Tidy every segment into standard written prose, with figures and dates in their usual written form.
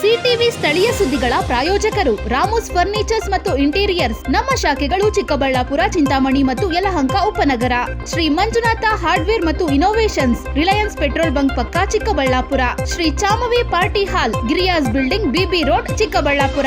CTV ಸ್ಥಳೀಯ ಸುದ್ದಿಗಳ ಪ್ರಾಯೋಜಕರು ರಾಮೋಸ್ ಫರ್ನಿಚರ್ಸ್ ಮತ್ತು ಇಂಟೀರಿಯರ್ಸ್. ನಮ್ಮ ಶಾಖೆಗಳು ಚಿಕ್ಕಬಳ್ಳಾಪುರ, ಚಿಂತಾಮಣಿ ಮತ್ತು ಯಲಹಂಕ ಉಪನಗರ. ಶ್ರೀ ಮಂಜುನಾಥ ಹಾರ್ಡ್ವೇರ್ ಮತ್ತು ಇನೋವೇಷನ್ಸ್, ರಿಲಯನ್ಸ್ ಪೆಟ್ರೋಲ್ ಬಂಕ್ ಪಕ್ಕ Chikkaballapur. Shri Chamavi party hall, Giriyas building, BB road, Chikkaballapur.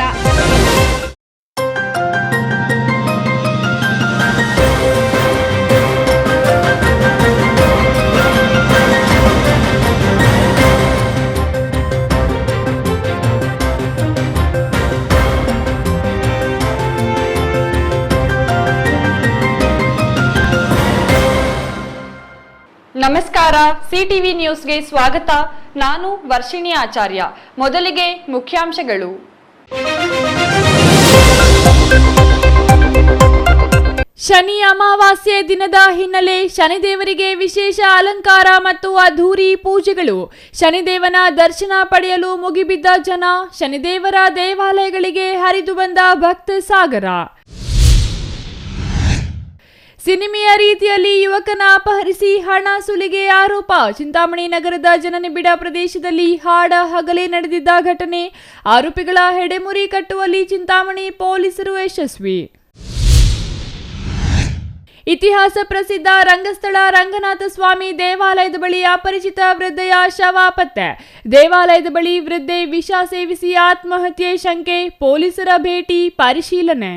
ನಮಸ್ಕಾರ, ಸಿಟಿವಿ ನ್ಯೂಸ್ಗೆ ಸ್ವಾಗತ. ನಾನು ವರ್ಷಿಣಿ ಆಚಾರ್ಯ. ಮೊದಲಿಗೆ ಮುಖ್ಯಾಂಶಗಳು. ಶನಿ ಅಮಾವಾಸ್ಯೆ ದಿನದ ಹಿನ್ನೆಲೆ ಶನಿದೇವರಿಗೆ ವಿಶೇಷ ಅಲಂಕಾರ ಮತ್ತು ಅದ್ಧೂರಿ ಪೂಜೆಗಳು. ಶನಿದೇವನ ದರ್ಶನ ಪಡೆಯಲು ಮುಗಿಬಿದ್ದ ಜನ, ಶನಿದೇವರ ದೇವಾಲಯಗಳಿಗೆ ಹರಿದು ಬಂದ ಭಕ್ತ ಸಾಗರ. ಸಿನಿಮೆಯ ರೀತಿಯಲ್ಲಿ ಯುವಕನ ಅಪಹರಿಸಿ ಹಣ ಸುಲಿಗೆ ಆರೋಪ. ಚಿಂತಾಮಣಿ ನಗರದ ಜನನಿಬಿಡ ಪ್ರದೇಶದಲ್ಲಿ ಹಾಡ ಹಗಲೇ ನಡೆದಿದ್ದ ಘಟನೆ. ಆರೋಪಿಗಳ ಹೆಡೆಮುರಿ ಕಟ್ಟುವಲ್ಲಿ ಚಿಂತಾಮಣಿ ಪೊಲೀಸರು ಯಶಸ್ವಿ. ಇತಿಹಾಸ ಪ್ರಸಿದ್ಧ ರಂಗಸ್ಥಳ ರಂಗನಾಥ ಸ್ವಾಮಿ ದೇವಾಲಯದ ಬಳಿ ಅಪರಿಚಿತ ವೃದ್ಧೆಯ ಶವ ಪತ್ತೆ. ದೇವಾಲಯದ ಬಳಿ ವೃದ್ಧೆ ವಿಷ ಸೇವಿಸಿ ಆತ್ಮಹತ್ಯೆ ಶಂಕೆ. ಪೊಲೀಸರ ಭೇಟಿ ಪರಿಶೀಲನೆ.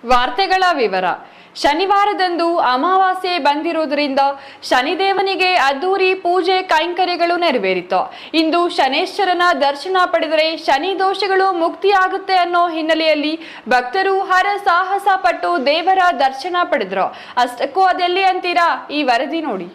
ವಾರ್ತೆಗಳ ವಿವರ. ಶನಿವಾರದಂದು ಅಮಾವಾಸ್ಯೆ ಬಂದಿರುವುದರಿಂದ ಶನಿದೇವನಿಗೆ ಅದ್ದೂರಿ ಪೂಜೆ ಕೈಂಕರ್ಯಗಳು ನೆರವೇರಿತು. ಇಂದು ಶನೇಶ್ವರನ ದರ್ಶನ ಪಡೆದರೆ ಶನಿ ದೋಷಗಳು ಮುಕ್ತಿಯಾಗುತ್ತೆ ಅನ್ನೋ ಹಿನ್ನೆಲೆಯಲ್ಲಿ ಭಕ್ತರು ಹರ ಸಾಹಸ ಪಟ್ಟು ದೇವರ ದರ್ಶನ ಪಡೆದರು. ಅಷ್ಟಕ್ಕೂ ಅದೆಲ್ಲಿ ಅಂತೀರಾ? ಈ ವರದಿ ನೋಡಿ.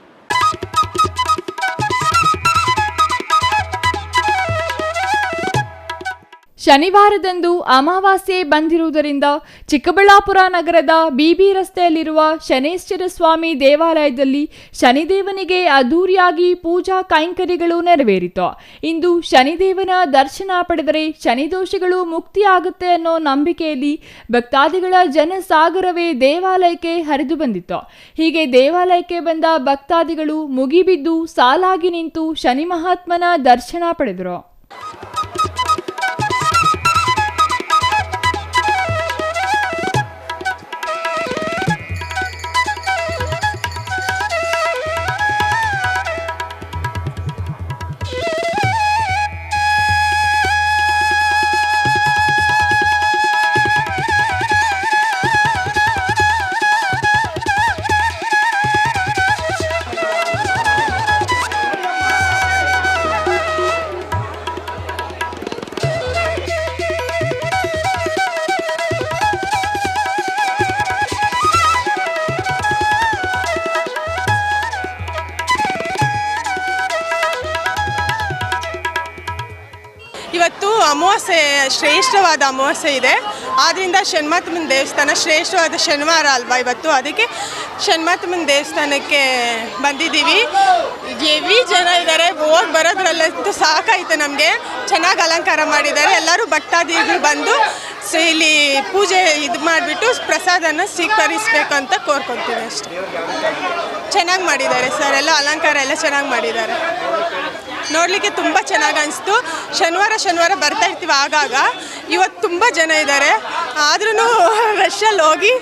ಶನಿವಾರದಂದು ಅಮಾವಾಸ್ಯೆ ಬಂದಿರುವುದರಿಂದ ಚಿಕ್ಕಬಳ್ಳಾಪುರ ನಗರದ ಬಿಬಿ ರಸ್ತೆಯಲ್ಲಿರುವ ಶನೇಶ್ವರ ಸ್ವಾಮಿ ದೇವಾಲಯದಲ್ಲಿ ಶನಿದೇವನಿಗೆ ಅದ್ದೂರಿಯಾಗಿ ಪೂಜಾ ಕೈಂಕರ್ಯಗಳು ನೆರವೇರಿತು. ಇಂದು ಶನಿದೇವನ ದರ್ಶನ ಪಡೆದರೆ ಶನಿದೋಷಗಳು ಮುಕ್ತಿಯಾಗುತ್ತೆ ಅನ್ನೋ ನಂಬಿಕೆಯಲ್ಲಿ ಭಕ್ತಾದಿಗಳ ಜನಸಾಗರವೇ ದೇವಾಲಯಕ್ಕೆ ಹರಿದು ಬಂದಿತ್ತು. ಹೀಗೆ ದೇವಾಲಯಕ್ಕೆ ಬಂದ ಭಕ್ತಾದಿಗಳು ಮುಗಿಬಿದ್ದು ಸಾಲಾಗಿ ನಿಂತು ಶನಿ ಮಹಾತ್ಮನ ದರ್ಶನ ಪಡೆದರು. ಇವತ್ತು ಅಮಾವಾಸ್ಯೆ, ಶ್ರೇಷ್ಠವಾದ ಅಮಾವಾಸ್ಯೆ ಇದೆ. ಆದ್ದರಿಂದ ಷಣ್ಮಾತಮ್ಮನ ದೇವಸ್ಥಾನ ಶ್ರೇಷ್ಠವಾದ ಶನಿವಾರ ಅಲ್ವಾ ಇವತ್ತು, ಅದಕ್ಕೆ ಷಣ್ಮಾತಮ್ಮನ ದೇವಸ್ಥಾನಕ್ಕೆ ಬಂದಿದ್ದೀವಿ. ಹೆವಿ ಜನ ಇದ್ದಾರೆ, ಹೋಗಿ ಬರೋದ್ರಲ್ಲಂತೂ ಸಾಕಾಯಿತು ನಮಗೆ. ಚೆನ್ನಾಗಿ ಅಲಂಕಾರ ಮಾಡಿದ್ದಾರೆ. ಎಲ್ಲರೂ ಭಕ್ತಾದಿಗಳು ಬಂದು ಇಲ್ಲಿ ಪೂಜೆ ಇದು ಮಾಡಿಬಿಟ್ಟು ಪ್ರಸಾದನ ಸ್ವೀಕರಿಸಬೇಕು ಅಂತ ಕೋರ್ಕೊತೀವಿ ಅಷ್ಟೇ. ಚೆನ್ನಾಗಿ ಮಾಡಿದ್ದಾರೆ ಸರ್, ಎಲ್ಲ ಅಲಂಕಾರ ಎಲ್ಲ ಚೆನ್ನಾಗಿ ಮಾಡಿದ್ದಾರೆ. ನೋಡಲಿಕ್ಕೆ ತುಂಬ ಚೆನ್ನಾಗಿ ಅನಿಸ್ತು. ಶನಿವಾರ ಬರ್ತಾ ಇರ್ತೀವಿ ಆಗಾಗ. ಇವತ್ತು ತುಂಬ ಜನ ಇದ್ದಾರೆ, ಆದ್ರೂ ರಶಲ್ಲಿ ಹೋಗಿ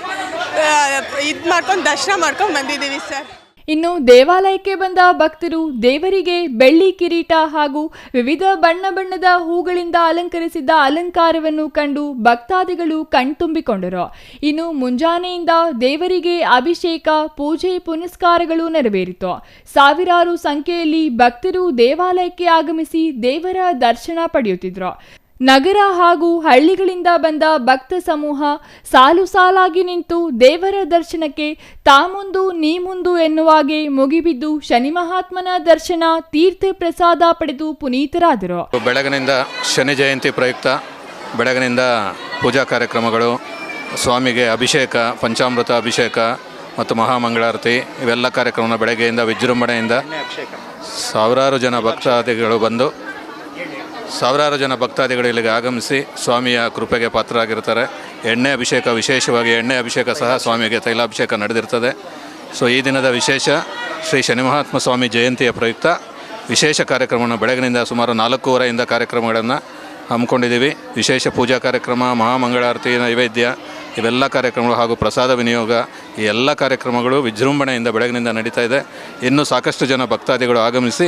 ಇದು ಮಾಡ್ಕೊಂಡು ದರ್ಶನ ಮಾಡ್ಕೊಂಡು ಬಂದಿದ್ದೀವಿ ಸರ್. ಇನ್ನು ದೇವಾಲಯಕ್ಕೆ ಬಂದ ಭಕ್ತರು ದೇವರಿಗೆ ಬೆಳ್ಳಿ ಕಿರೀಟ ಹಾಗೂ ವಿವಿಧ ಬಣ್ಣ ಬಣ್ಣದ ಹೂಗಳಿಂದ ಅಲಂಕರಿಸಿದ್ದ ಅಲಂಕಾರವನ್ನು ಕಂಡು ಭಕ್ತಾದಿಗಳು ಕಣ್ತುಂಬಿಕೊಂಡರು. ಇನ್ನು ಮುಂಜಾನೆಯಿಂದ ದೇವರಿಗೆ ಅಭಿಷೇಕ, ಪೂಜೆ ಪುನಸ್ಕಾರಗಳು ನೆರವೇರಿತು. ಸಾವಿರಾರು ಸಂಖ್ಯೆಯಲ್ಲಿ ಭಕ್ತರು ದೇವಾಲಯಕ್ಕೆ ಆಗಮಿಸಿ ದೇವರ ದರ್ಶನ ಪಡೆಯುತ್ತಿದ್ರು. ನಗರ ಹಾಗೂ ಹಳ್ಳಿಗಳಿಂದ ಬಂದ ಭಕ್ತ ಸಮೂಹ ಸಾಲು ಸಾಲಾಗಿ ನಿಂತು ದೇವರ ದರ್ಶನಕ್ಕೆ ತಾಮುಂದು ನೀ ಮುಂದು ಎನ್ನುವಾಗೆ ಮುಗಿಬಿದ್ದು ಶನಿ ಮಹಾತ್ಮನ ದರ್ಶನ, ತೀರ್ಥ ಪ್ರಸಾದ ಪಡೆದು ಪುನೀತರಾದರು. ಬೆಳಗಿನಿಂದ ಶನಿ ಜಯಂತಿ ಪ್ರಯುಕ್ತ ಬೆಳಗಿನಿಂದ ಪೂಜಾ ಕಾರ್ಯಕ್ರಮಗಳು, ಸ್ವಾಮಿಗೆ ಅಭಿಷೇಕ, ಪಂಚಾಮೃತ ಅಭಿಷೇಕ ಮತ್ತು ಮಹಾಮಂಗಳಾರತಿ ಇವೆಲ್ಲ ಕಾರ್ಯಕ್ರಮ ಬೆಳಗ್ಗೆಯಿಂದ ವಿಜೃಂಭಣೆಯಿಂದ ಸಾವಿರಾರು ಜನ ಭಕ್ತಾದಿಗಳು ಇಲ್ಲಿಗೆ ಆಗಮಿಸಿ ಸ್ವಾಮಿಯ ಕೃಪೆಗೆ ಪಾತ್ರರಾಗಿರ್ತಾರೆ. ಎಣ್ಣೆ ಅಭಿಷೇಕ, ವಿಶೇಷವಾಗಿ ಎಣ್ಣೆ ಅಭಿಷೇಕ ಸಹ ಸ್ವಾಮಿಗೆ ತೈಲಾಭಿಷೇಕ ನಡೆದಿರ್ತದೆ. ಸೊ ಈ ದಿನದ ವಿಶೇಷ ಶ್ರೀ ಶನಿ ಮಹಾತ್ಮ ಸ್ವಾಮಿ ಜಯಂತಿಯ ಪ್ರಯುಕ್ತ ವಿಶೇಷ ಕಾರ್ಯಕ್ರಮವನ್ನು ಬೆಳಗಿನಿಂದ ಸುಮಾರು 4:15 ಕಾರ್ಯಕ್ರಮಗಳನ್ನು ಹಮ್ಮಿಕೊಂಡಿದ್ದೀವಿ. ವಿಶೇಷ ಪೂಜಾ ಕಾರ್ಯಕ್ರಮ, ಮಹಾಮಂಗಳಾರತಿ, ನೈವೇದ್ಯ ಇವೆಲ್ಲ ಕಾರ್ಯಕ್ರಮಗಳು ಹಾಗೂ ಪ್ರಸಾದ ವಿನಿಯೋಗ ಈ ಎಲ್ಲ ಕಾರ್ಯಕ್ರಮಗಳು ವಿಜೃಂಭಣೆಯಿಂದ ಬೆಳಗಿನಿಂದ ನಡೀತಾ ಇದೆ. ಇನ್ನೂ ಸಾಕಷ್ಟು ಜನ ಭಕ್ತಾದಿಗಳು ಆಗಮಿಸಿ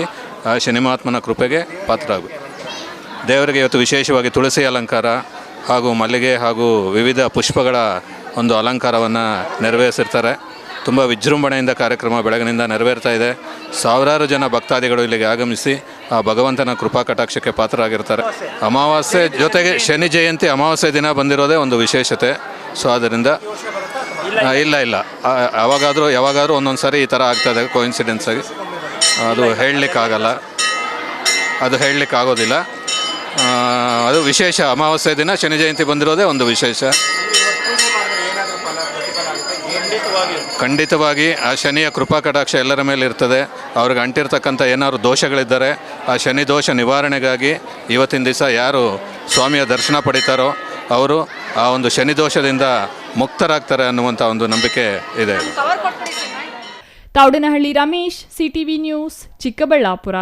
ಶನಿ ಮಹಾತ್ಮನ ಕೃಪೆಗೆ ಪಾತ್ರರಾಗಬೇಕು. ದೇವರಿಗೆ ಇವತ್ತು ವಿಶೇಷವಾಗಿ ತುಳಸಿ ಅಲಂಕಾರ ಹಾಗೂ ಮಲ್ಲಿಗೆ ಹಾಗೂ ವಿವಿಧ ಪುಷ್ಪಗಳ ಒಂದು ಅಲಂಕಾರವನ್ನು ನೆರವೇರಿಸಿರ್ತಾರೆ. ತುಂಬ ವಿಜೃಂಭಣೆಯಿಂದ ಕಾರ್ಯಕ್ರಮ ಬೆಳಗಿನಿಂದ ನೆರವೇರ್ತಾ ಇದೆ. ಸಾವಿರಾರು ಜನ ಭಕ್ತಾದಿಗಳು ಇಲ್ಲಿಗೆ ಆಗಮಿಸಿ ಆ ಭಗವಂತನ ಕೃಪಾ ಕಟಾಕ್ಷಕ್ಕೆ ಪಾತ್ರರಾಗಿರ್ತಾರೆ. ಅಮಾವಾಸ್ಯೆ ಜೊತೆಗೆ ಶನಿ ಜಯಂತಿ ಅಮಾವಾಸ್ಯೆ ದಿನ ಬಂದಿರೋದೇ ಒಂದು ವಿಶೇಷತೆ. ಸೊ ಆದ್ದರಿಂದ ಇಲ್ಲ ಯಾವಾಗಾದರೂ ಒಂದೊಂದು ಸಾರಿ ಈ ಥರ ಆಗ್ತದೆ ಕೋಇನ್ಸಿಡೆನ್ಸ್ ಆಗಿ. ಅದು ಹೇಳಲಿಕ್ಕಾಗೋದಿಲ್ಲ. ಅದು ವಿಶೇಷ. ಅಮಾವಾಸ್ಯೆ ದಿನ ಶನಿ ಜಯಂತಿ ಬಂದಿರೋದೇ ಒಂದು ವಿಶೇಷ. ಖಂಡಿತವಾಗಿ ಆ ಶನಿಯ ಕೃಪಾ ಕಟಾಕ್ಷ ಎಲ್ಲರ ಮೇಲೆ ಇರ್ತದೆ. ಅವ್ರಿಗೆ ಅಂಟಿರ್ತಕ್ಕಂಥ ಏನಾದ್ರು ದೋಷಗಳಿದ್ದರೆ ಆ ಶನಿ ದೋಷ ನಿವಾರಣೆಗಾಗಿ ಇವತ್ತಿನ ದಿವಸ ಯಾರು ಸ್ವಾಮಿಯ ದರ್ಶನ ಪಡಿತಾರೋ ಅವರು ಆ ಒಂದು ಶನಿ ದೋಷದಿಂದ ಮುಕ್ತರಾಗ್ತಾರೆ ಅನ್ನುವಂಥ ಒಂದು ನಂಬಿಕೆ ಇದೆ. Thoudanahalli Ramesh, CTV news, Chikkaballapur.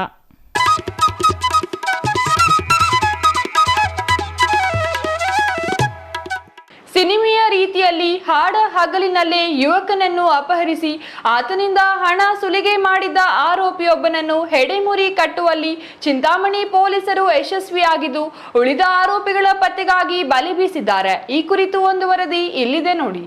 ಸಿನಿಮೆಯ ರೀತಿಯಲ್ಲಿ ಹಾಡ ಹಗಲಿನಲ್ಲೇ ಯುವಕನನ್ನು ಅಪಹರಿಸಿ ಆತನಿಂದ ಹಣ ಸುಲಿಗೆ ಮಾಡಿದ್ದ ಆರೋಪಿಯೊಬ್ಬನನ್ನು ಹೆಡೆಮುರಿ ಕಟ್ಟುವಲ್ಲಿ ಚಿಂತಾಮಣಿ ಪೊಲೀಸರು ಯಶಸ್ವಿಯಾಗಿದ್ದು ಉಳಿದ ಆರೋಪಿಗಳ ಪತ್ತೆಗಾಗಿ ಬಲೆ ಬೀಸಿದ್ದಾರೆ. ಈ ಕುರಿತು ಒಂದು ವರದಿ ಇಲ್ಲಿದೆ ನೋಡಿ.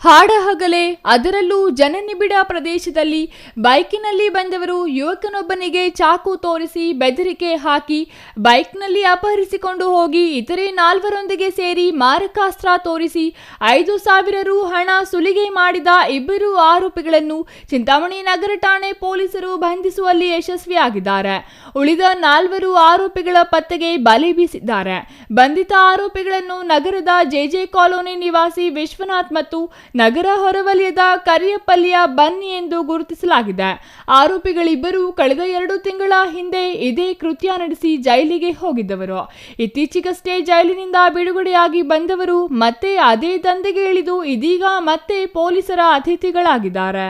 ಹಾಡಹಗಲೇ ಅದರಲ್ಲೂ ಜನನಿಬಿಡ ಪ್ರದೇಶದಲ್ಲಿ ಬೈಕಿನಲ್ಲಿ ಬಂದವರು ಯುವಕನೊಬ್ಬನಿಗೆ ಚಾಕು ತೋರಿಸಿ ಬೆದರಿಕೆ ಹಾಕಿ ಬೈಕ್ನಲ್ಲಿ ಅಪಹರಿಸಿಕೊಂಡು ಹೋಗಿ ಇತರೆ 4 ಸೇರಿ ಮಾರಕಾಸ್ತ್ರ ತೋರಿಸಿ 5,000 ರು ಹಣ ಸುಲಿಗೆ ಮಾಡಿದ ಇಬ್ಬರು ಆರೋಪಿಗಳನ್ನು ಚಿಂತಾಮಣಿ ನಗರ ಠಾಣೆ ಪೊಲೀಸರು ಬಂಧಿಸುವಲ್ಲಿ ಯಶಸ್ವಿಯಾಗಿದ್ದಾರೆ. ಉಳಿದ 4 ಆರೋಪಿಗಳ ಪತ್ತೆಗೆ ಬಲೆ ಬೀಸಿದ್ದಾರೆ. ಬಂಧಿತ ಆರೋಪಿಗಳನ್ನು ನಗರದ ಜೆಜೆ ಕಾಲೋನಿ ನಿವಾಸಿ ವಿಶ್ವನಾಥ್ ಮತ್ತು ನಗರ ಹೊರವಲಯದ ಕರಿಯಪಲ್ಲಿಯ ಬನ್ನಿ ಎಂದು ಗುರುತಿಸಲಾಗಿದೆ. ಆರೋಪಿಗಳಿಬ್ಬರು ಕಳೆದ 2 ತಿಂಗಳ ಹಿಂದೆ ಇದೇ ಕೃತ್ಯ ನಡೆಸಿ ಜೈಲಿಗೆ ಹೋಗಿದ್ದವರು. ಇತ್ತೀಚೆಗಷ್ಟೇ ಜೈಲಿನಿಂದ ಬಿಡುಗಡೆಯಾಗಿ ಬಂದವರು ಮತ್ತೆ ಅದೇ ದಂಧೆಗೆ ಇಳಿದು ಇದೀಗ ಮತ್ತೆ ಪೊಲೀಸರ ಅತಿಥಿಗಳಾಗಿದ್ದಾರೆ.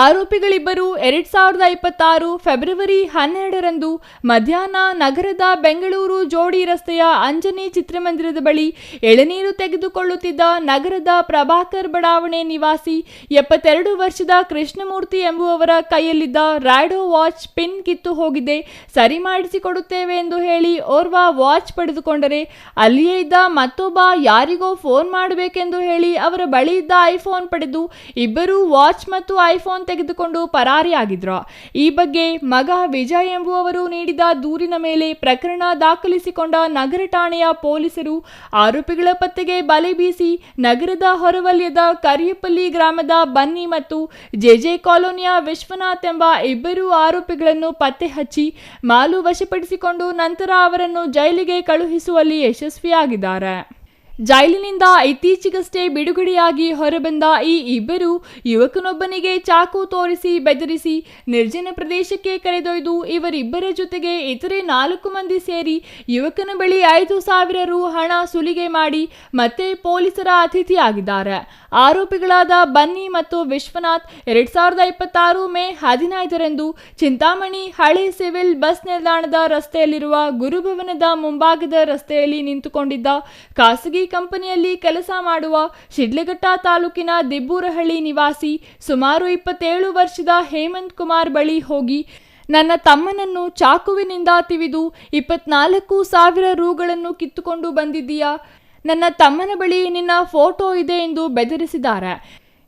ಆರೋಪಿಗಳಿಬ್ಬರು 2026 ಫೆಬ್ರವರಿ 12ರಂದು ಮಧ್ಯಾಹ್ನ ನಗರದ ಬೆಂಗಳೂರು ಜೋಡಿ ರಸ್ತೆಯ ಅಂಜನಿ ಚಿತ್ರಮಂದಿರದ ಬಳಿ ಎಳನೀರು ತೆಗೆದುಕೊಳ್ಳುತ್ತಿದ್ದ ನಗರದ ಪ್ರಭಾಕರ್ ಬಡಾವಣೆ ನಿವಾಸಿ 72 ವರ್ಷದ ಕೃಷ್ಣಮೂರ್ತಿ ಎಂಬುವವರ ಕೈಯಲ್ಲಿದ್ದ ರಾಡೋ ವಾಚ್ ಪಿನ್ ಕಿತ್ತು ಹೋಗಿದೆ, ಸರಿ ಮಾಡಿಸಿಕೊಡುತ್ತೇವೆ ಎಂದು ಹೇಳಿ ಓರ್ವ ವಾಚ್ ಪಡೆದುಕೊಂಡರೆ ಅಲ್ಲಿಯೇ ಇದ್ದ ಮತ್ತೊಬ್ಬ ಯಾರಿಗೋ ಫೋನ್ ಮಾಡಬೇಕೆಂದು ಹೇಳಿ ಅವರ ಬಳಿ ಇದ್ದ ಐಫೋನ್ ಪಡೆದು ಇಬ್ಬರು ವಾಚ್ ಮತ್ತು ಐಫೋನ್ ತೆಗೆದುಕೊಂಡು ಪರಾರಿಯಾಗಿದ್ರು. ಈ ಬಗ್ಗೆ ಮಗ ವಿಜಯ್ ಎಂಬುವವರು ನೀಡಿದ ದೂರಿನ ಮೇಲೆ ಪ್ರಕರಣ ದಾಖಲಿಸಿಕೊಂಡ ನಗರ ಠಾಣೆಯ ಪೊಲೀಸರು ಆರೋಪಿಗಳ ಪತ್ತೆಗೆ ಬಲೆ ಬೀಸಿ ನಗರದ ಹೊರವಲಯದ ಕರಿಯಪಲ್ಲಿ ಗ್ರಾಮದ ಬನ್ನಿ ಮತ್ತು ಜೆಜೆ ಕಾಲೋನಿಯ ವಿಶ್ವನಾಥ್ ಎಂಬ ಇಬ್ಬರು ಆರೋಪಿಗಳನ್ನು ಪತ್ತೆ ಹಚ್ಚಿ ಮಾಲು ವಶಪಡಿಸಿಕೊಂಡು ನಂತರ ಅವರನ್ನು ಜೈಲಿಗೆ ಕಳುಹಿಸುವಲ್ಲಿ ಯಶಸ್ವಿಯಾಗಿದ್ದಾರೆ. ಜೈಲಿನಿಂದ ಇತ್ತೀಚೆಗಷ್ಟೇ ಬಿಡುಗಡೆಯಾಗಿ ಹೊರಬಂದ ಈ ಇಬ್ಬರು ಯುವಕನೊಬ್ಬನಿಗೆ ಚಾಕು ತೋರಿಸಿ ಬೆದರಿಸಿ ನಿರ್ಜನ ಪ್ರದೇಶಕ್ಕೆ ಕರೆದೊಯ್ದು ಇವರಿಬ್ಬರ ಜೊತೆಗೆ ಇತರೆ 4 ಮಂದಿ ಸೇರಿ ಯುವಕನ ಬಳಿ 5,000 ರು ಹಣ ಸುಲಿಗೆ ಮಾಡಿ ಮತ್ತೆ ಪೊಲೀಸರ ಅತಿಥಿಯಾಗಿದ್ದಾರೆ. ಆರೋಪಿಗಳಾದ ಬನ್ನಿ ಮತ್ತು ವಿಶ್ವನಾಥ್ 2026 ಮೇ 15ರಂದು ಚಿಂತಾಮಣಿ ಹಳೆ ಸಿವಿಲ್ ಬಸ್ ನಿಲ್ದಾಣದ ರಸ್ತೆಯಲ್ಲಿರುವ ಗುರುಭವನದ ಮುಂಭಾಗದ ರಸ್ತೆಯಲ್ಲಿ ನಿಂತುಕೊಂಡಿದ್ದ ಖಾಸಗಿ ಕಂಪನಿಯಲ್ಲಿ ಕೆಲಸ ಮಾಡುವ ಶಿಡ್ಲಘಟ್ಟ ತಾಲೂಕಿನ ದಿಬ್ಬೂರಹಳ್ಳಿ ನಿವಾಸಿ ಸುಮಾರು 27 ವರ್ಷದ ಹೇಮಂತ್ ಕುಮಾರ್ ಬಳಿ ಹೋಗಿ ನನ್ನ ತಮ್ಮನನ್ನು ಚಾಕುವಿನಿಂದ ತಿವಿದು 24,000 ರೂಗಳನ್ನು ಕಿತ್ತುಕೊಂಡು ಬಂದಿದ್ದೀಯಾ, ನನ್ನ ತಮ್ಮನ ಬಳಿ ನಿನ್ನ ಫೋಟೋ ಇದೆ ಎಂದು ಬೆದರಿಸಿದ್ದಾರೆ.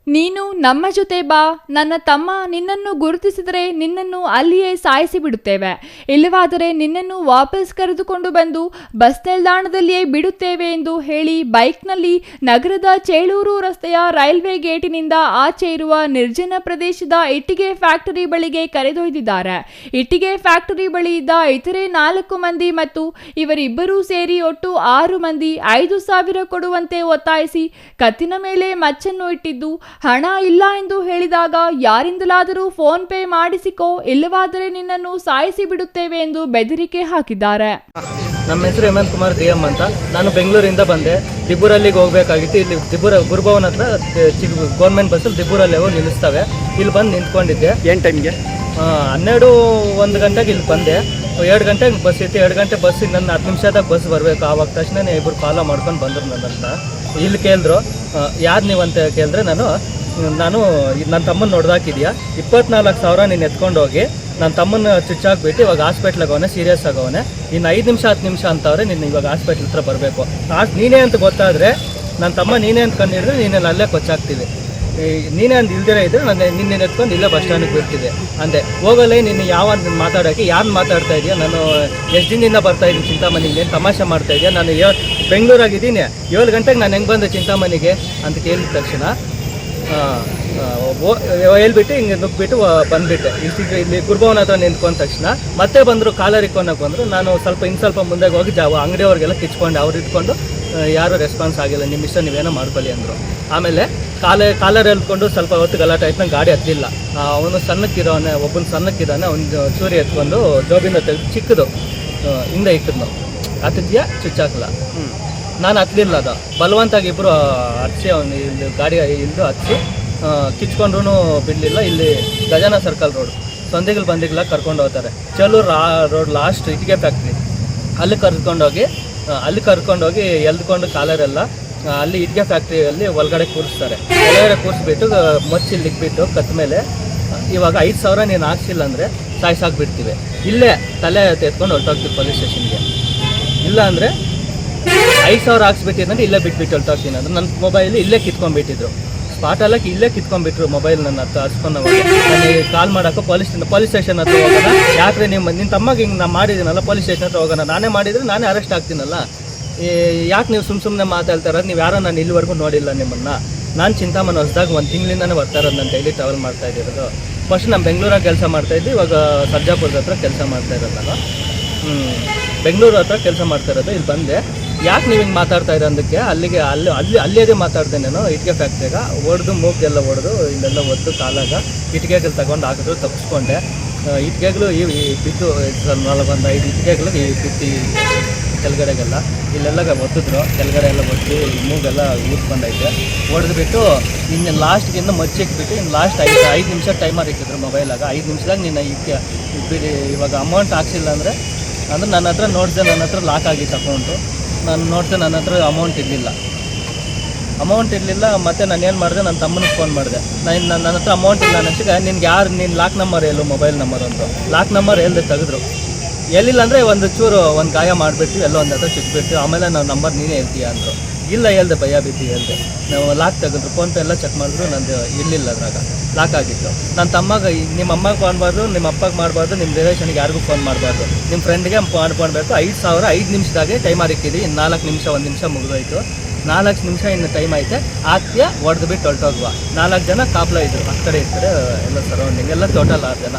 ನೀನು ನಮ್ಮ ಜೊತೆ ಬಾ, ನನ್ನ ತಮ್ಮ ನಿನ್ನನ್ನು ಗುರುತಿಸಿದರೆ ನಿನ್ನನ್ನು ಅಲ್ಲಿಯೇ ಸಾಯಿಸಿ ಬಿಡುತ್ತೇವೆ, ಇಲ್ಲವಾದರೆ ನಿನ್ನನ್ನು ವಾಪಸ್ ಕರೆದುಕೊಂಡು ಬಂದು ಬಸ್ ನಿಲ್ದಾಣದಲ್ಲಿಯೇ ಬಿಡುತ್ತೇವೆ ಎಂದು ಹೇಳಿ ಬೈಕ್ನಲ್ಲಿ ನಗರದ ಚೇಳೂರು ರಸ್ತೆಯ ರೈಲ್ವೆ ಗೇಟಿನಿಂದ ಆಚೆ ಇರುವ ನಿರ್ಜನ ಪ್ರದೇಶದ ಇಟ್ಟಿಗೆ ಫ್ಯಾಕ್ಟರಿ ಬಳಿಗೆ ಕರೆದೊಯ್ದಿದ್ದಾರೆ. ಇಟ್ಟಿಗೆ ಫ್ಯಾಕ್ಟರಿ ಬಳಿ ಇದ್ದ ಇತರೆ 4 ಮಂದಿ ಮತ್ತು ಇವರಿಬ್ಬರೂ ಸೇರಿ ಒಟ್ಟು 6 ಮಂದಿ 5,000 ಕೊಡುವಂತೆ ಒತ್ತಾಯಿಸಿ ಕತ್ತಿನ ಮೇಲೆ ಮಚ್ಚನ್ನು ಇಟ್ಟಿದ್ದು ಹಣ ಇಲ್ಲ ಎಂದು ಹೇಳಿದಾಗ ಯಾರಿಂದಲಾದರೂ ಫೋನ್ ಪೇ ಮಾಡಿಸಿಕೋ, ಇಲ್ಲವಾದರೆ ನಿನ್ನನ್ನು ಸಾಯಿಸಿ ಬಿಡುತ್ತೇವೆ ಎಂದು ಬೆದರಿಕೆ ಹಾಕಿದ್ದಾರೆ. ನಮ್ಮ ಹೆಸರು ಹೇಮಂತ್ ಕುಮಾರ್ DM ಅಂತ. ನಾನು ಬೆಂಗಳೂರಿಂದ ಬಂದೆ. ದಿಬ್ಬೂರಲ್ಲಿಗೆ ಹೋಗಬೇಕಾಗಿತ್ತು. ಇಲ್ಲಿ ಗುರುಭವನ ಹತ್ರ ಗೌರ್ಮೆಂಟ್ ಬಸ್ಸಲ್ಲಿ ದಿಬ್ಬೂರಲ್ಲಿ ಹೋಗಿ ನಿಲ್ಲಿಸ್ತವೆ. ಇಲ್ಲಿ ಬಂದು ನಿಂತ್ಕೊಂಡಿದ್ದೆ. ಏನು ಟೈಮ್ಗೆ? 12-1 ಗಂಟೆಗೆ ಇಲ್ಲಿ ಬಂದೆ. 2 ಗಂಟೆಗೆ ಬಸ್ ಇತ್ತು. 2 ಗಂಟೆ ಬಸ್ ನನ್ನ 10 ನಿಮಿಷದಾಗ ಬಸ್ ಬರಬೇಕು. ಆವಾಗ ತಕ್ಷಣ ಇಬ್ಬರು ಫಾಲೋ ಮಾಡ್ಕೊಂಡು ಬಂದರು ನನ್ನಂತ. ಇಲ್ಲಿ ಕೇಳಿದ್ರು, ಯಾರು ನೀವು ಅಂತ ಕೇಳಿದ್ರೆ ನಾನು ನನ್ನ ತಮ್ಮನ ನೋಡ್ದಾಕಿದ್ಯಾ, 24,000 ನೀನು ಎತ್ಕೊಂಡು ಹೋಗಿ ನನ್ನ ತಮ್ಮನ ಚುಚ್ಚಾಕ್ಬಿಟ್ಟು ಇವಾಗ ಹಾಸ್ಪಿಟ್ಲಿಗೆ ಅವನೇ, ಸೀರಿಯಸ್ ಆಗವನೆ, ಇನ್ನು 5 ನಿಮಿಷ 10 ನಿಮಿಷ ಅಂತವ್ರೆ, ನೀನು ಇವಾಗ ಹಾಸ್ಪಿಟ್ಲ್ ಹತ್ರ ಬರಬೇಕು. ನೀನೇ ಅಂತ ಗೊತ್ತಾದರೆ, ನನ್ನ ತಮ್ಮ ನೀನೇ ಅಂತ ಕಂಡಿಡಿದ್ರೆ ನೀನೆಲ್ಲ ಅಲ್ಲೇ ಕೊಚ್ಚಾಕ್ತೀವಿ. ನೀನೇ ಅಂತ ಇಲ್ದಿರ ಇದ್ರೆ ನಿನ್ನೆ ಎತ್ಕೊಂಡು ಇಲ್ಲೇ ಬಸ್ ಸ್ಟ್ಯಾಂಡಿಗೆ ಬಿಡ್ತಿದ್ದೆ ಅಂದೆ. ಹೋಗಲ್ಲೇ ನೀನು ಯಾವ ಮಾತಾಡೋಕ್ಕೆ ಯಾರು ಮಾತಾಡ್ತಾ ಇದೆಯಾ, ನಾನು ಎಷ್ಟು ದಿನದಿಂದ ಬರ್ತಾ ಇದ್ದೀನಿ ಚಿಂತಾಮಣಿಗೆ, ಏನು ತಮಾಷೆ ಮಾಡ್ತಾ ಇದೆಯಾ, ನಾನು ಬೆಂಗಳೂರಾಗಿದ್ದೀನಿ, 7 ಗಂಟೆಗೆ ನಾನು ಹೆಂಗೆ ಬಂದೆ ಚಿಂತಾಮಣಿಗೆ ಅಂತ ಕೇಳಿದ ತಕ್ಷಣ ಹೇಳ್ಬಿಟ್ಟು ಹಿಂಗೆ ನುಗ್ಬಿಟ್ಟು ಬಂದುಬಿಟ್ಟೆ. ಇಲ್ಲಿ ಗುರುಭವನ ಹತ್ರ ನಿಂತ್ಕೊಂಡ ತಕ್ಷಣ ಮತ್ತೆ ಬಂದರು, ಕಾಲರ್ ಇಕ್ಕೊಳಕ್ಕೆ ಬಂದರು. ನಾನು ಸ್ವಲ್ಪ ಮುಂದೆ ಹೋಗಿ ಅಂಗಡಿಯವ್ರಿಗೆಲ್ಲ ಕಿಚ್ಕೊಂಡೆ. ಅವ್ರು ಇಟ್ಕೊಂಡು ಯಾರೂ ರೆಸ್ಪಾನ್ಸ್ ಆಗಿಲ್ಲ, ನಿಮ್ಮ ಇಷ್ಟ ನೀವೇನೋ ಮಾಡ್ಕೊಳ್ಳಿ ಅಂದರು. ಆಮೇಲೆ ಕಾಲರ್ ಎಲ್ಕೊಂಡು ಸ್ವಲ್ಪ ಹೊತ್ತು ಗಲಾಟೆ ಆಯ್ತು. ನಂಗೆ ಗಾಡಿ ಹತ್ತಲಿಲ್ಲ. ಅವನು ಸಣ್ಣಕ್ಕಿರೋನೆ, ಒಬ್ಬನು ಸಣ್ಣಕ್ಕಿರೋನೆ, ಅವ್ನು ಚೂರಿ ಎತ್ಕೊಂಡು ಜೋಬಿಂದ ತೆಗೆದು ಚಿಕ್ಕದು ಹಿಂದೆ ಇಟ್ಟಿದ್ನು. ಹತ್ತಿದ್ಯಾ ಚುಚ್ಚಾಕಲ್ಲ. ನಾನು ಹತ್ತಲಿಲ್ಲ. ಅದು ಬಲವಂತಾಗಿ ಇಬ್ಬರು ಹತ್ತಿಸಿ ಅವನು ಇಲ್ಲಿ ಗಾಡಿ ಇಲ್ದು ಹತ್ತಿಸಿ ಕಿಚ್ಕೊಂಡ್ರೂ ಬಿಡಲಿಲ್ಲ. ಇಲ್ಲಿ ಗಜಾನ ಸರ್ಕಲ್ ರೋಡ್ ಸಂದಿಗಳು ಬಂದಿಗೆಲ್ಲ ಕರ್ಕೊಂಡು ಹೋಗ್ತಾರೆ. ಚಲೂರು ರೋಡ್ ಲಾಸ್ಟ್ ಇಟ್ಟಿಗೆ ಫ್ಯಾಕ್ಟ್ರಿ ಅಲ್ಲಿ ಕರ್ಕೊಂಡೋಗಿ ಎಲ್ದುಕೊಂಡು ಕಾಲರೆಲ್ಲ ಅಲ್ಲಿ ಇಟ್ಟಿಗೆ ಫ್ಯಾಕ್ಟ್ರಿಯಲ್ಲಿ ಒಳಗಡೆ ಕೂರಿಸ್ತಾರೆ. ಒಳಗಡೆ ಕೂರಿಸ್ಬಿಟ್ಟು ಮಚ್ಚಿಲ್ಲಿ ಇಕ್ಬಿಟ್ಟು ಕತ್ತ ಮೇಲೆ ಇವಾಗ 5,000 ನೀನು ಹಾಕ್ಸಿಲ್ಲ ಅಂದರೆ ಸಾಯಿಸಾಕ್ಬಿಡ್ತೀವಿ, ಇಲ್ಲೇ ತಲೆ ಎತ್ಕೊಂಡು ಹೊರಟೋಗ್ತೀವಿ ಪೊಲೀಸ್ ಸ್ಟೇಷನ್ಗೆ. ಇಲ್ಲ ಅಂದರೆ 5,000 ಹಾಕ್ಸ್ಬಿಟ್ಟಿದ್ರೆ ಇಲ್ಲೇ ಬಿಟ್ಬಿಟ್ಟು ಹೊರಟೋಗ್ತೀನಿ ಅಂದ್ರೆ ನನ್ನ ಮೊಬೈಲ್ ಇಲ್ಲೇ ಕಿತ್ಕೊಂಡ್ಬಿಟ್ಟಿದ್ರು. ಸ್ಪಾಟಲ್ಲಕ್ಕೆ ಇಲ್ಲೇ ಕಿತ್ಕೊಂಡ್ಬಿಟ್ರು ಮೊಬೈಲ್. ನನ್ನ ಹತ್ರ ಹಚ್ಕೊಂಡು ನನಗೆ ಕಾಲ್ ಮಾಡೋಕೆ ಪೊಲೀಸ್ ಸ್ಟೇಷನ್ ಹತ್ರ ಹೋಗೋಣ. ಯಾಕ್ರೆ ನಿನ್ನ ತಮ್ಮಗೆ ಹಿಂಗೆ ನಾನು ಮಾಡಿದ್ದೀನಲ್ಲ, ಪೊಲೀಸ್ ಸ್ಟೇಷನ್ ಹತ್ರ ಹೋಗೋಣ. ನಾನೇ ಮಾಡಿದರೆ ನಾನೇ ಅರೆಸ್ಟ್ ಆಗ್ತೀನಲ್ಲ. ಯಾಕೆ ನೀವು ಸುಮ್ಮನೆ ಮಾತಾಡ್ತಾ ಇರೋದು? ನೀವು ಯಾರೋ ನಾನು ಇಲ್ಲಿವರೆಗೂ ನೋಡಿಲ್ಲ ನಿಮ್ಮನ್ನು. ನಾನು ಚಿಂತಾಮಣಿ ಹೊಸದಾಗ 1 ತಿಂಗಳಿಂದನೇ ಬರ್ತಾ ಇರೋದು. ನಾನು ಡೈಲಿ ಟ್ರಾವೆಲ್ ಮಾಡ್ತಾ ಇದ್ದಿರೋದು. ಫಸ್ಟ್ ನಾನು ಬೆಂಗಳೂರಾಗ ಕೆಲಸ ಮಾಡ್ತಾಯಿದ್ದೆ, ಇವಾಗ ಸರ್ಜಾಪುರದ ಹತ್ರ ಕೆಲಸ ಮಾಡ್ತಾ ಇರೋದು. ನಾನು ಬೆಂಗಳೂರು ಹತ್ರ ಕೆಲಸ ಮಾಡ್ತಾ ಇರೋದು. ಇಲ್ಲಿ ಬಂದೆ. ಯಾಕೆ ನೀವು ಹಿಂಗೆ ಮಾತಾಡ್ತಾ ಇರೋ ಅಂದಕ್ಕೆ ಅಲ್ಲೇ ಮಾತಾಡ್ದೆ ನಾನು. ಇಟ್ಟಿಗೆ ಫ್ಯಾಕ್ಟ್ರಿಯಾಗ ಹೊಡೆದು ಮೂಗೆಲ್ಲ ಹೊಡೆದು ಇಲ್ಲೆಲ್ಲ ಒದ್ದು ಕಾಲಾಗ ಇಟ್ಟಿಗೆಗಳು ತಗೊಂಡು ಹಾಕಿದ್ರು, ತಪ್ಪಿಸ್ಕೊಂಡೆ. ಇಟ್ಟಿಗೆಗಳು ಬಿದ್ದು 4-5 ಇಟ್ಟಿಗೆಗಳು ಬಿದ್ದು ಕೆಳಗಡೆಗೆಲ್ಲ ಇಲ್ಲೆಲ್ಲ ಒತ್ತಿದ್ರು. ಕೆಳಗಡೆ ಎಲ್ಲ ಒತ್ತಿ ಮೂಗೆಲ್ಲ ಊದ್ಕೊಂಡೈತೆ. ಹೊಡೆದ್ಬಿಟ್ಟು ಇನ್ನು ಲಾಸ್ಟ್ಗಿಂತ ಮಚ್ಚಿಕ್ಬಿಟ್ಟು ಇನ್ನು ಲಾಸ್ಟ್ 5 ನಿಮಿಷ ಟೈಮರ್ ಇಟ್ಟಿದ್ರು ಮೊಬೈಲಾಗ. 5 ನಿಮಿಷದಾಗ ನೀನು ಇವಾಗ ಅಮೌಂಟ್ ಹಾಕ್ಸಿಲ್ಲ ಅಂದರೆ ನನ್ನ ಹತ್ರ ನೋಡಿದೆ. ನನ್ನ ಹತ್ರ ಲಾಕ್ ಆಗಿತ್ತು ಅಕೌಂಟು. ನಾನು ನೋಡಿದೆ ನನ್ನ ಹತ್ರ ಅಮೌಂಟ್ ಇರಲಿಲ್ಲ. ಮತ್ತು ನಾನು ಏನು ಮಾಡಿದೆ, ನನ್ನ ತಮ್ಮನಿಗೆ ಫೋನ್ ಮಾಡಿದೆ. ನನ್ನ ಹತ್ರ ಅಮೌಂಟ್ ಇಲ್ಲ ಅನ್ನೋಷ್ಟಕ್ಕೆ ನಿನ್ಗೆ ನೀನು ಲಾಕ್ ನಂಬರ್ ಎಲ್ಲೋ ಮೊಬೈಲ್ ನಂಬರ್ ಅಂತ ಲಾಕ್ ನಂಬರ್ ಎಲ್ಲಿ ತೆಗೆದ್ರು. ಎಲ್ಲಿಲ್ಲ ಅಂದರೆ ಒಂದು ಗಾಯ ಮಾಡಿಬಿಟ್ಟು ಎಲ್ಲೋ ಒಂದು ಹತ್ರ ಚುಚ್ಚಿಬಿಟ್ಟು ಆಮೇಲೆ ನಾವು ನಂಬರ್ ನೀನೇ ಹೇಳ್ತೀಯ ಅಂದರು. ಇಲ್ಲ ಹೇಳ್ದೆ, ಭಯ ಬಿದ್ದು ಹೇಳ್ದೆ. ನಾವು ಲಾಕ್ ತೆಗೆದ್ರು. ಫೋನ್ಪೇ ಎಲ್ಲ ಚೆಕ್ ಮಾಡಿದ್ರು, ನಂದು ಇರಲಿಲ್ಲ ಅದ್ರಾಗ, ಲಾಕ್ ಆಗಿತ್ತು. ನನ್ನ ತಮ್ಮಗೆ ನಿಮ್ಮ ಅಮ್ಮಗೆ ಮಾಡಬಾರ್ದು, ನಿಮ್ಮ ಅಪ್ಪಗೆ ಮಾಡಬಾರ್ದು, ನಿಮ್ಮ ರಿಲೇಷನ್ಗೆ ಯಾರಿಗೂ ಫೋನ್ ಮಾಡಬಾರ್ದು, ನಿಮ್ಮ ಫ್ರೆಂಡ್ಗೆ ಮಾಡ್ಕೊಳ್ಬೇಕು. 5,000 5 ನಿಮಿಷದಾಗೆ ಟೈಮರ್ ಇಕ್ಕಿದ್ವಿ. ಇನ್ನು 4 ನಿಮಿಷ 1 ನಿಮಿಷ ಮುಗಿದೋಯ್ತು. 4 ನಿಮಿಷ ಇನ್ನು ಟೈಮ್ ಐತೆ. ಹಾಕ್ತೀಯ ಹೊಡೆದ್ಬಿಟ್ಟು ಹೊರಟೋಗುವ. 4 ಜನ ಕಾಪಲ ಇದ್ರು, ಆ ಕಡೆ ಈ ಕಡೆ ಎಲ್ಲ ಸರೌಂಡಿಂಗ್ ಎಲ್ಲ ಟೋಟಲ್ 6 ಜನ.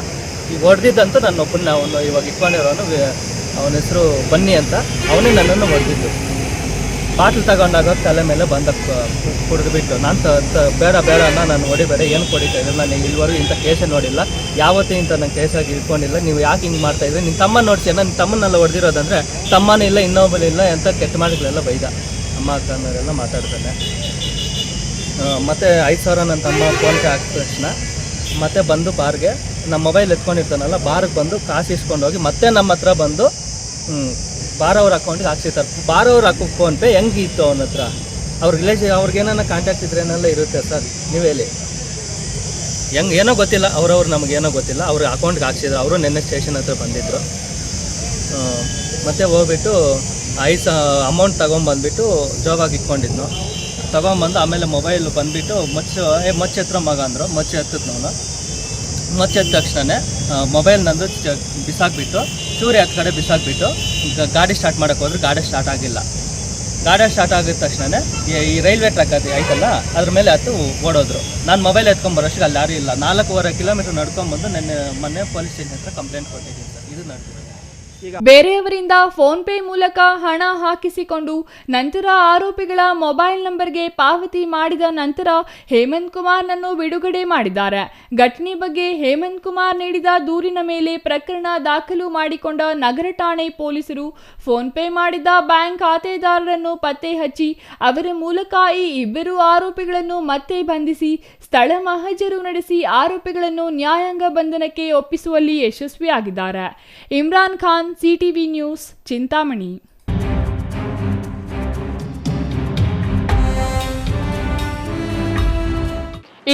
ಈಗ ಹೊಡೆದಿದ್ದಂತೂ ನನ್ನ ಒಬ್ಬನ ಅವನು ಇವಾಗ ಇಟ್ಕೊಂಡಿರೋನು, ಅವನ ಹೆಸರು ಬನ್ನಿ ಅಂತ, ಅವನೇ ನನ್ನನ್ನು ಹೊಡೆದಿದ್ದು. ಬಾಟ್ಲು ತಗೊಂಡಾಗ ತಲೆ ಮೇಲೆ ಬಂದ ಕುಡಿದ್ಬಿಟ್ಟು ನಾನು ಬೇಡ ಅನ್ನ, ನಾನು ಹೊಡಿಬೇಡ, ಏನು ಹೊಡಿತಾ ಇದ್ರು. ನಾನು ಇಲ್ಲಿವರೆಗೂ ಇಂಥ ಕೇಸೇ ನೋಡಿಲ್ಲ, ಯಾವತ್ತೂ ಇಂಥ ನಾನು ಕೇಸಾಗಿ ಇಟ್ಕೊಂಡಿಲ್ಲ. ನೀವು ಯಾಕೆ ಹಿಂಗೆ ಮಾಡ್ತಾಯಿದ್ರೆ? ನಿನ್ನ ತಮ್ಮ ನೋಡ್ಸಿ, ನನ್ನ ತಮ್ಮನ್ನೆಲ್ಲ ಹೊಡೆದಿರೋದಂದರೆ ತಮ್ಮನೇ ಇಲ್ಲ, ಇನ್ನೊಬ್ಬನಿಲ್ಲ ಅಂತ ಕೆಟ್ಟ ಮಾತುಗಳೆಲ್ಲ ಬೈದ. ಅಮ್ಮ ಅಕ್ಕನವರೆಲ್ಲ ಮಾತಾಡ್ತಾನೆ. ಮತ್ತು 5,000 ನನ್ನ ತಮ್ಮ ಫೋನ್ಗೆ ಹಾಕಿದ ತಕ್ಷಣ ಮತ್ತೆ ಬಂದು ಬಾರ್ಗೆ ನಮ್ಮ ಮೊಬೈಲ್ ಎತ್ಕೊಂಡಿರ್ತಾನಲ್ಲ, ಬಾರ್ಗೆ ಬಂದು ಕಾಸು ಇಸ್ಕೊಂಡೋಗಿ ಮತ್ತೆ ನಮ್ಮ ಹತ್ರ ಬಂದು ಬಾರವ್ರ ಅಕೌಂಟಿಗೆ ಹಾಕ್ಸಿರ್ತಾರೆ. ಬಾರವ್ರ ಹಾಕೋ ಫೋನ್ಪೇ ಹೆಂಗೆ ಇತ್ತು ಅವನ ಹತ್ರ? ಅವ್ರ ಅವ್ರಿಗೇನ ಕಾಂಟ್ಯಾಕ್ಟ್ ಇದ್ರೇನೆಲ್ಲ ಇರುತ್ತೆ ಸರ್, ನೀವು ಹೇಳಿ. ಏನೋ ಗೊತ್ತಿಲ್ಲ, ಅವ್ರವ್ರು ನಮಗೇನೋ ಗೊತ್ತಿಲ್ಲ. ಅವ್ರ ಅಕೌಂಟ್ಗೆ ಹಾಕ್ಸಿದ್ರು. ಅವರು ನೆನ್ನೆ ಸ್ಟೇಷನ್ ಹತ್ರ ಬಂದಿದ್ದರು. ಮತ್ತು ಹೋಗ್ಬಿಟ್ಟು ಅಮೌಂಟ್ ತೊಗೊಂಬಂದ್ಬಿಟ್ಟು ಜೋಬಾಗಿ ಇಟ್ಕೊಂಡಿದ್ನು. ತೊಗೊಂಬಂದು ಆಮೇಲೆ ಮೊಬೈಲ್ ಬಂದುಬಿಟ್ಟು ಮಚ್ಚ ಹತ್ರ ಮಗ ಅಂದರು. ಮಚ್ಚ ಎತ್ತಿದ್ ನಾನು. ಮಚ್ಚ ಎದ್ದ ತಕ್ಷಣ ಮೊಬೈಲ್ ನಂದು ಬಿಸಾಕ್ಬಿಟ್ಟು ಚೂರಿ ಹತ್ತು ಕಡೆ ಬಿಸಾಕ್ಬಿಟ್ಟು ಗಾಡಿ ಸ್ಟಾರ್ಟ್ ಮಾಡೋಕ್ಕೆ ಹೋದ್ರೆ ಗಾಡಿ ಸ್ಟಾರ್ಟ್ ಆಗಿಲ್ಲ. ಗಾಡಿ ಸ್ಟಾರ್ಟ್ ಆಗಿದ ತಕ್ಷಣ ಈ ರೈಲ್ವೆ ಟ್ರ್ಯಾಕ್ ಅದು ಆಯ್ತಲ್ಲ, ಅದ್ರ ಮೇಲೆ ಹತ್ತು ಓಡೋದ್ರು. ನಾನು ಮೊಬೈಲ್ ಎತ್ಕೊಂಬರೋಷ್ಟಿಗೆ ಅಲ್ಲಿ ಯಾರೂ ಇಲ್ಲ. 4.25 ಕಿಲೋಮೀಟ್ರ್ ನಡ್ಕೊಂಬಂದು ಮೊನ್ನೆ ಪೊಲೀಸ್ ಸ್ಟೇಷನ್ ಹತ್ರ ಕಂಪ್ಲೇಂಟ್ ಕೊಟ್ಟಿದ್ದೀನಿ ಸರ್. ಇದು ನಡೆದಿರೋದು. ಬೇರೆಯವರಿಂದ ಫೋನ್ ಪೇ ಮೂಲಕ ಹಣ ಹಾಕಿಸಿಕೊಂಡು ನಂತರ ಆರೋಪಿಗಳ ಮೊಬೈಲ್ ನಂಬರ್ಗೆ ಪಾವತಿ ಮಾಡಿದ ನಂತರ ಹೇಮಂತ್ ಕುಮಾರ್ನನ್ನು ಬಿಡುಗಡೆ ಮಾಡಿದ್ದಾರೆ. ಘಟನೆ ಬಗ್ಗೆ ಹೇಮಂತ್ ಕುಮಾರ್ ನೀಡಿದ ದೂರಿನ ಮೇಲೆ ಪ್ರಕರಣ ದಾಖಲು ಮಾಡಿಕೊಂಡ ನಗರ ಠಾಣೆ ಪೊಲೀಸರು ಫೋನ್ ಪೇ ಮಾಡಿದ ಬ್ಯಾಂಕ್ ಖಾತೆದಾರರನ್ನು ಪತ್ತೆ ಹಚ್ಚಿ ಅವರ ಮೂಲಕ ಈ ಇಬ್ಬರು ಆರೋಪಿಗಳನ್ನು ಮತ್ತೆ ಬಂಧಿಸಿ ಸ್ಥಳ ಮಹಜರು ನಡೆಸಿ ಆರೋಪಿಗಳನ್ನು ನ್ಯಾಯಾಂಗ ಬಂಧನಕ್ಕೆ ಒಪ್ಪಿಸುವಲ್ಲಿ ಯಶಸ್ವಿಯಾಗಿದ್ದಾರೆ. Imran Khan, CTV news, Chintamani.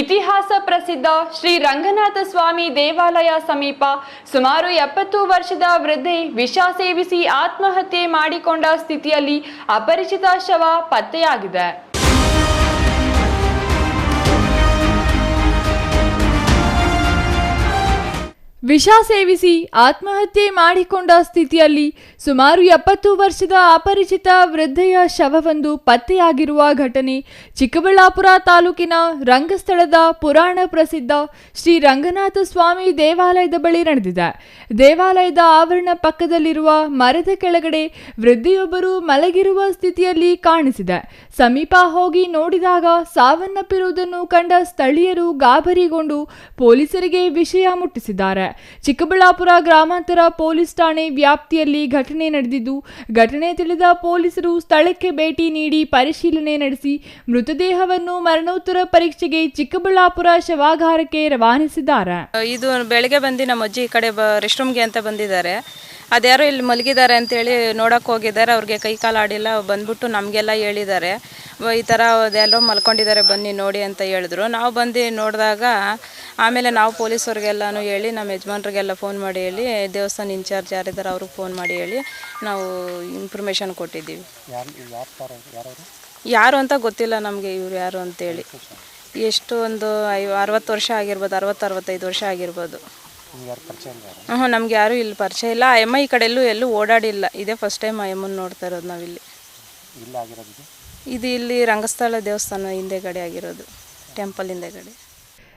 ಇತಿಹಾಸ ಪ್ರಸಿದ್ಧ ಶ್ರೀ ರಂಗನಾಥ ಸ್ವಾಮಿ ದೇವಾಲಯ ಸಮೀಪ ಸುಮಾರು 70 ವರ್ಷದ ವೃದ್ಧೆ ವಿಷ ಸೇವಿಸಿ ಆತ್ಮಹತ್ಯೆ ಮಾಡಿಕೊಂಡ ಸ್ಥಿತಿಯಲ್ಲಿ ಅಪರಿಚಿತ ಶವ ಪತ್ತೆಯಾಗಿದೆ. ವಿಷ ಸೇವಿಸಿ ಆತ್ಮಹತ್ಯೆ ಮಾಡಿಕೊಂಡ ಸ್ಥಿತಿಯಲ್ಲಿ ಸುಮಾರು 70 ವರ್ಷದ ಅಪರಿಚಿತ ವೃದ್ಧೆಯ ಶವವೊಂದು ಪತ್ತೆಯಾಗಿರುವ ಘಟನೆ ಚಿಕ್ಕಬಳ್ಳಾಪುರ ತಾಲೂಕಿನ ರಂಗಸ್ಥಳದ ಪುರಾಣ ಪ್ರಸಿದ್ಧ ಶ್ರೀ ರಂಗನಾಥ ಸ್ವಾಮಿ ದೇವಾಲಯದ ಬಳಿ ನಡೆದಿದೆ. ದೇವಾಲಯದ ಆವರಣ ಪಕ್ಕದಲ್ಲಿರುವ ಮರದ ಕೆಳಗಡೆ ವೃದ್ಧೆಯೊಬ್ಬರು ಮಲಗಿರುವ ಸ್ಥಿತಿಯಲ್ಲಿ ಕಾಣಿಸಿದೆ. ಸಮೀಪ ಹೋಗಿ ನೋಡಿದಾಗ ಸಾವನ್ನಪ್ಪಿರುವುದನ್ನು ಕಂಡ ಸ್ಥಳೀಯರು ಗಾಬರಿಗೊಂಡು ಪೊಲೀಸರಿಗೆ ವಿಷಯ ಮುಟ್ಟಿಸಿದ್ದಾರೆ. ಚಿಕ್ಕಬಳ್ಳಾಪುರ ಗ್ರಾಮಾಂತರ ಪೊಲೀಸ್ ಠಾಣೆ ವ್ಯಾಪ್ತಿಯಲ್ಲಿ ಘಟನೆ ನಡೆದಿದ್ದು, ಘಟನೆ ತಿಳಿದ ಪೊಲೀಸರು ಸ್ಥಳಕ್ಕೆ ಭೇಟಿ ನೀಡಿ ಪರಿಶೀಲನೆ ನಡೆಸಿ ಮೃತದೇಹವನ್ನು ಮರಣೋತ್ತರ ಪರೀಕ್ಷೆಗೆ ಚಿಕ್ಕಬಳ್ಳಾಪುರ ಶವಾಗಾರಕ್ಕೆ ರವಾನಿಸಿದ್ದಾರೆ. ಇದು ಬೆಳಗ್ಗೆ ಬಂದು ನಮ್ಮ ಅಜ್ಜಿ ಈ ಕಡೆ ರೆಸ್ಟ್ ರೂಮ್ಗೆ ಅಂತ ಬಂದಿದ್ದಾರೆ. ಅದ್ಯಾರೋ ಇಲ್ಲಿ ಮಲಗಿದ್ದಾರೆ ಅಂತೇಳಿ ನೋಡೋಕೆ ಹೋಗಿದ್ದಾರೆ. ಅವ್ರಿಗೆ ಕೈ ಕಾಲು ಆಡಿಲ್ಲ. ಬಂದ್ಬಿಟ್ಟು ನಮಗೆಲ್ಲ ಹೇಳಿದ್ದಾರೆ, ಈ ಥರ ಅದೆಲ್ಲೋ ಮಲ್ಕೊಂಡಿದ್ದಾರೆ ಬನ್ನಿ ನೋಡಿ ಅಂತ ಹೇಳಿದ್ರು. ನಾವು ಬಂದು ನೋಡಿದಾಗ ಆಮೇಲೆ ನಾವು ಪೊಲೀಸವ್ರಿಗೆಲ್ಲನೂ ಹೇಳಿ ನಮ್ಮ ಯಜಮಾನ್ರಿಗೆಲ್ಲ ಫೋನ್ ಮಾಡಿ ಹೇಳಿ ದೇವಸ್ಥಾನ ಇನ್ಚಾರ್ಜ್ ಯಾರಿದ್ದಾರೆ ಅವ್ರಿಗೆ ಫೋನ್ ಮಾಡಿ ಹೇಳಿ ನಾವು ಇನ್ಫಾರ್ಮೇಷನ್ ಕೊಟ್ಟಿದ್ದೀವಿ. ಯಾರು ಅಂತ ಗೊತ್ತಿಲ್ಲ ನಮಗೆ, ಇವ್ರು ಯಾರು ಅಂತೇಳಿ. ಎಷ್ಟು ಒಂದು 60 ವರ್ಷ ಆಗಿರ್ಬೋದು, 60-65 ವರ್ಷ ಆಗಿರ್ಬೋದು. ನಮ್ಗೆ ಯಾರೂ ಇಲ್ಲಿ ಪರಿಚಯ ಇಲ್ಲ. ಆ ಅಮ್ಮ ಈ ಕಡೆ ಎಲ್ಲೂ ಓಡಾಡಿಲ್ಲ. ಇದೇ ಫಸ್ಟ್ ಟೈಮ್ ಆ ಅಮ್ಮನ ನೋಡ್ತಾ ಇರೋದು ನಾವಿಲ್ಲಿ. ಇದು ಇಲ್ಲಿ ರಂಗಸ್ಥಳ ದೇವಸ್ಥಾನ ಹಿಂದೆಗಡೆ ಆಗಿರೋದು, ಟೆಂಪಲ್ ಹಿಂದೆಗಡೆ.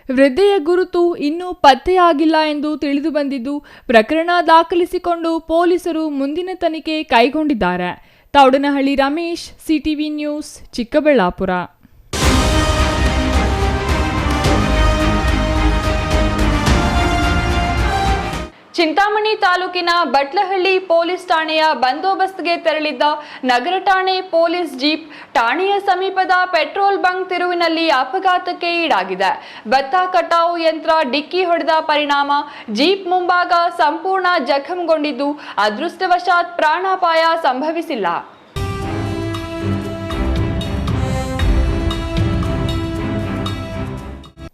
ವೃದ್ಧೆಯ ಗುರುತು ಇನ್ನೂ ಪತ್ತೆಯಾಗಿಲ್ಲ ಎಂದು ತಿಳಿದು ಬಂದಿದ್ದು, ಪ್ರಕರಣ ದಾಖಲಿಸಿಕೊಂಡು ಪೊಲೀಸರು ಮುಂದಿನ ತನಿಖೆ ಕೈಗೊಂಡಿದ್ದಾರೆ. Thoudanahalli Ramesh, CTV news, Chikkaballapur. ಚಿಂತಾಮಣಿ ತಾಲೂಕಿನ ಬಟ್ಲಹಳ್ಳಿ ಪೊಲೀಸ್ ಠಾಣೆಯ ಬಂದೋಬಸ್ತ್ಗೆ ತೆರಳಿದ್ದ ನಗರ ಠಾಣೆ ಪೊಲೀಸ್ ಜೀಪ್ ಠಾಣೆಯ ಸಮೀಪದ ಪೆಟ್ರೋಲ್ ಬಂಕ್ ತಿರುವಿನಲ್ಲಿ ಅಪಘಾತಕ್ಕೆ ಈಡಾಗಿದೆ. ಭತ್ತ ಕಟಾವು ಯಂತ್ರ ಡಿಕ್ಕಿ ಹೊಡೆದ ಪರಿಣಾಮ ಜೀಪ್ ಮುಂಭಾಗ ಸಂಪೂರ್ಣ ಜಖಂಗೊಂಡಿದ್ದು, ಅದೃಷ್ಟವಶಾತ್ ಪ್ರಾಣಾಪಾಯ ಸಂಭವಿಸಿಲ್ಲ.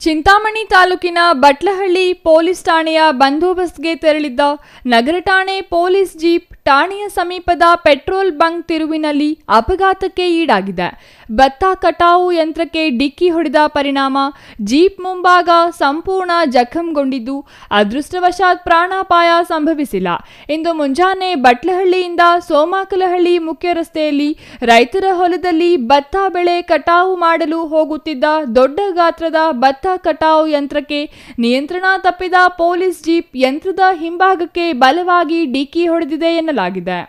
ಚಿಂತಾಮಣಿ ತಾಲೂಕಿನ ಬಟ್ಲಹಳ್ಳಿ ಪೊಲೀಸ್ ಠಾಣೆಯ ಬಂದೋಬಸ್ತ್ಗೆ ತೆರಳಿದ್ದ ನಗರ ಠಾಣೆ ಪೊಲೀಸ್ ಜೀಪ್ ಠಾಣೆಯ ಸಮೀಪದ ಪೆಟ್ರೋಲ್ ಬಂಕ್ ತಿರುವಿನಲ್ಲಿ ಅಪಘಾತಕ್ಕೆ ಈಡಾಗಿದೆ. ಭತ್ತ ಕಟಾವು ಯಂತ್ರಕ್ಕೆ ಡಿಕ್ಕಿ ಹೊಡೆದ ಪರಿಣಾಮ ಜೀಪ್ ಮುಂಭಾಗ ಸಂಪೂರ್ಣ ಜಖಂಗೊಂಡಿದ್ದು, ಅದೃಷ್ಟವಶಾತ್ ಪ್ರಾಣಾಪಾಯ ಸಂಭವಿಸಿಲ್ಲ. ಇಂದು ಮುಂಜಾನೆ ಬಟ್ಲಹಳ್ಳಿಯಿಂದ ಸೋಮಾಕಲಹಳ್ಳಿ ಮುಖ್ಯ ರಸ್ತೆಯಲ್ಲಿ ರೈತರ ಹೊಲದಲ್ಲಿ ಭತ್ತ ಬೆಳೆ ಕಟಾವು ಮಾಡಲು ಹೋಗುತ್ತಿದ್ದ ದೊಡ್ಡ ಗಾತ್ರದ ಭತ್ತ ಕಟಾವು ಯಂತ್ರಕ್ಕೆ ನಿಯಂತ್ರಣ ತಪ್ಪಿದ ಪೊಲೀಸ್ ಜೀಪ್ ಯಂತ್ರದ ಹಿಂಭಾಗಕ್ಕೆ ಬಲವಾಗಿ ಡಿಕ್ಕಿ ಹೊಡೆದಿದೆ ಎನ್ನಲಾಗಿದೆ.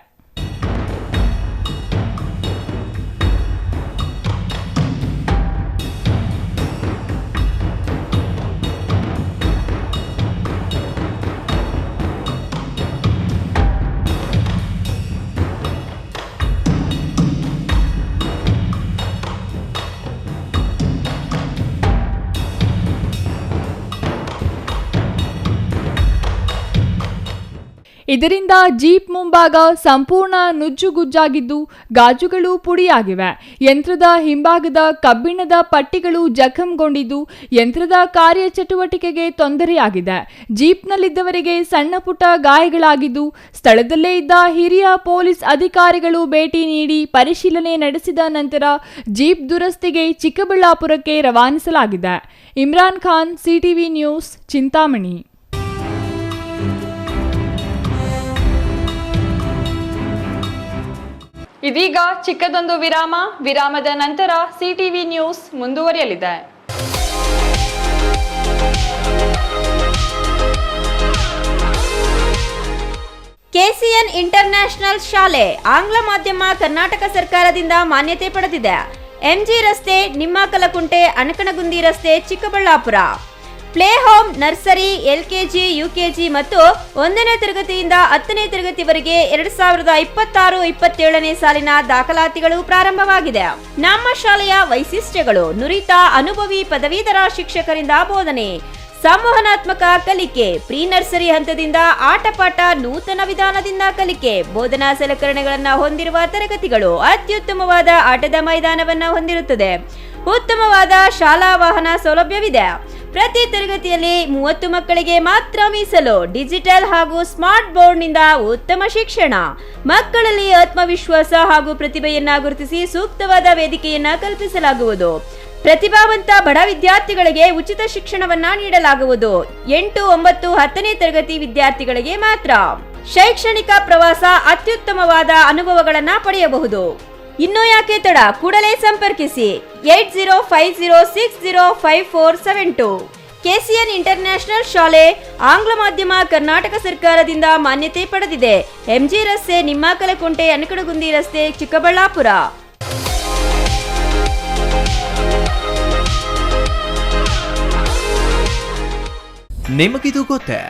ಇದರಿಂದ ಜೀಪ್ ಮುಂಭಾಗ ಸಂಪೂರ್ಣ ನುಜ್ಜುಗುಜ್ಜಾಗಿದ್ದು, ಗಾಜುಗಳು ಪುಡಿಯಾಗಿವೆ. ಯಂತ್ರದ ಹಿಂಭಾಗದ ಕಬ್ಬಿಣದ ಪಟ್ಟಿಗಳು ಜಖಂಗೊಂಡಿದ್ದು, ಯಂತ್ರದ ಕಾರ್ಯಚಟುವಟಿಕೆಗೆ ತೊಂದರೆಯಾಗಿದೆ. ಜೀಪ್ನಲ್ಲಿದ್ದವರಿಗೆ ಸಣ್ಣ ಪುಟ್ಟ ಗಾಯಗಳಾಗಿದ್ದು, ಸ್ಥಳದಲ್ಲೇ ಇದ್ದ ಹಿರಿಯ ಪೊಲೀಸ್ ಅಧಿಕಾರಿಗಳು ಭೇಟಿ ನೀಡಿ ಪರಿಶೀಲನೆ ನಡೆಸಿದ ನಂತರ ಜೀಪ್ ದುರಸ್ತಿಗೆ ಚಿಕ್ಕಬಳ್ಳಾಪುರಕ್ಕೆ ರವಾನಿಸಲಾಗಿದೆ. Imran Khan, CTV news, Chintamani. ಇದೀಗ ಚಿಕ್ಕದೊಂದು ವಿರಾಮದ ನಂತರ ಸಿಟಿವಿ ನ್ಯೂಸ್ ಮುಂದುವರಿಯಲಿದೆ. ಕೆಸಿಎನ್ ಇಂಟರ್ನ್ಯಾಷನಲ್ ಶಾಲೆ ಆಂಗ್ಲ ಮಾಧ್ಯಮ ಕರ್ನಾಟಕ ಸರ್ಕಾರದಿಂದ ಮಾನ್ಯತೆ ಪಡೆದಿದೆ. ಎಂಜಿ ರಸ್ತೆ, ನಿಮ್ಮಕಲಕುಂಟೆ, ಅಣಕಣಗುಂದಿ ರಸ್ತೆ, Chikkaballapur. Play home, nursery, LKG, UKG ಮತ್ತು 1ನೇ ತರಗತಿಯಿಂದ 10ನೇ ತರಗತಿವರೆಗೆ 2026-27ನೇ ಸಾಲಿನ ದಾಖಲಾತಿಗಳು ಪ್ರಾರಂಭವಾಗಿದೆ. ನಮ್ಮ ಶಾಲೆಯ ವೈಶಿಷ್ಟ್ಯಗಳು: ನುರಿತ ಅನುಭವಿ ಪದವೀಧರ ಶಿಕ್ಷಕರಿಂದ ಬೋಧನೆ, ಸಂವಹನಾತ್ಮಕ ಕಲಿಕೆ, ಪ್ರೀ ನರ್ಸರಿ ಹಂತದಿಂದ ಆಟಪಾಠ, ನೂತನ ವಿಧಾನದಿಂದ ಕಲಿಕೆ, ಬೋಧನಾ ಸಲಕರಣೆಗಳನ್ನು ಹೊಂದಿರುವ ತರಗತಿಗಳು, ಅತ್ಯುತ್ತಮವಾದ ಆಟದ ಮೈದಾನವನ್ನು ಹೊಂದಿರುತ್ತದೆ, ಉತ್ತಮವಾದ ಶಾಲಾ ವಾಹನ ಸೌಲಭ್ಯವಿದೆ. ಪ್ರತಿ ತರಗತಿಯಲ್ಲಿ 30 ಮಕ್ಕಳಿಗೆ ಮಾತ್ರ ಮೀಸಲು. ಡಿಜಿಟಲ್ ಹಾಗೂ ಸ್ಮಾರ್ಟ್ ಬೋರ್ಡ್ನಿಂದ ಉತ್ತಮ ಶಿಕ್ಷಣ. ಮಕ್ಕಳಲ್ಲಿ ಆತ್ಮವಿಶ್ವಾಸ ಹಾಗೂ ಪ್ರತಿಭೆಯನ್ನ ಗುರುತಿಸಿ ಸೂಕ್ತವಾದ ವೇದಿಕೆಯನ್ನ ಕಲ್ಪಿಸಲಾಗುವುದು. ಪ್ರತಿಭಾವಂತ ಬಡ ವಿದ್ಯಾರ್ಥಿಗಳಿಗೆ ಉಚಿತ ಶಿಕ್ಷಣವನ್ನ ನೀಡಲಾಗುವುದು. 8, 9, 10ನೇ ತರಗತಿ ವಿದ್ಯಾರ್ಥಿಗಳಿಗೆ ಮಾತ್ರ. ಶೈಕ್ಷಣಿಕ ಪ್ರವಾಸ, ಅತ್ಯುತ್ತಮವಾದ ಅನುಭವಗಳನ್ನ ಪಡೆಯಬಹುದು. ಇನ್ನು ಯಾಕೆ ತಡ, ಕೂಡಲೇ ಸಂಪರ್ಕಿಸಿ 8050605472. ಕೆಸಿಎನ್ ಇಂಟರ್ನ್ಯಾಷನಲ್ ಶಾಲೆ ಆಂಗ್ಲ ಮಾಧ್ಯಮ ಕರ್ನಾಟಕ ಸರ್ಕಾರದಿಂದ ಮಾನ್ಯತೆ ಪಡೆದಿದೆ. ಎಂಜಿ ರಸ್ತೆ, ನಿಮ್ಮಕಲಕುಂಟೆ, ಅಣಕಣಗುಂದಿ ರಸ್ತೆ, ಚಿಕ್ಕಬಳ್ಳಾಪುರ. ನಿಮಗಿದು ಗೊತ್ತೇ?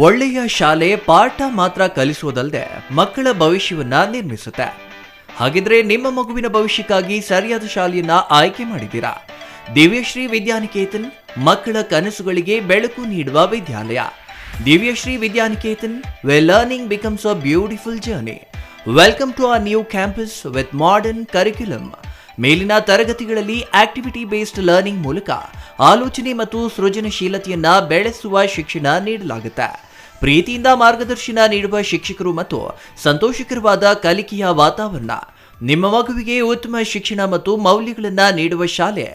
ಒಳ್ಳೆಯ ಶಾಲೆ ಪಾಠ ಮಾತ್ರ ಕಲಿಸುವುದಲ್ಲದೆ ಮಕ್ಕಳ ಭವಿಷ್ಯವನ್ನ ನಿರ್ಮಿಸುತ್ತೆ. ಹಾಗಿದ್ರೆ ನಿಮ್ಮ ಮಗುವಿನ ಭವಿಷ್ಯಕ್ಕಾಗಿ ಸರಿಯಾದ ಶಾಲೆಯನ್ನ ಆಯ್ಕೆ ಮಾಡಿದ್ದೀರಾ? ದಿವ್ಯಶ್ರೀ ವಿದ್ಯಾನಿಕೇತನ್ ಮಕ್ಕಳ ಕನಸುಗಳಿಗೆ ಬೆಳಕು ನೀಡುವ ವಿದ್ಯಾಲಯ. Divyashree Vidyaniketan, where learning becomes a beautiful journey. Welcome to our new campus with modern curriculum. ಮೇಲಿನ ತರಗತಿಗಳಲ್ಲಿ ಆಕ್ಟಿವಿಟಿ ಬೇಸ್ಡ್ ಲರ್ನಿಂಗ್ ಮೂಲಕ ಆಲೋಚನೆ ಮತ್ತು ಸೃಜನಶೀಲತೆಯನ್ನ ಬೆಳೆಸುವ ಶಿಕ್ಷಣ ನೀಡಲಾಗುತ್ತೆ. ಪ್ರೀತಿಯಿಂದ ಮಾರ್ಗದರ್ಶನ ನೀಡುವ ಶಿಕ್ಷಕರು ಮತ್ತು ಸಂತೋಷಕರವಾದ ಕಲಿಕೆಯ ವಾತಾವರಣ. ನಿಮ್ಮ ಮಗುವಿಗೆ ಉತ್ತಮ ಶಿಕ್ಷಣ ಮತ್ತು ಮೌಲ್ಯಗಳನ್ನು ನೀಡುವ ಶಾಲೆ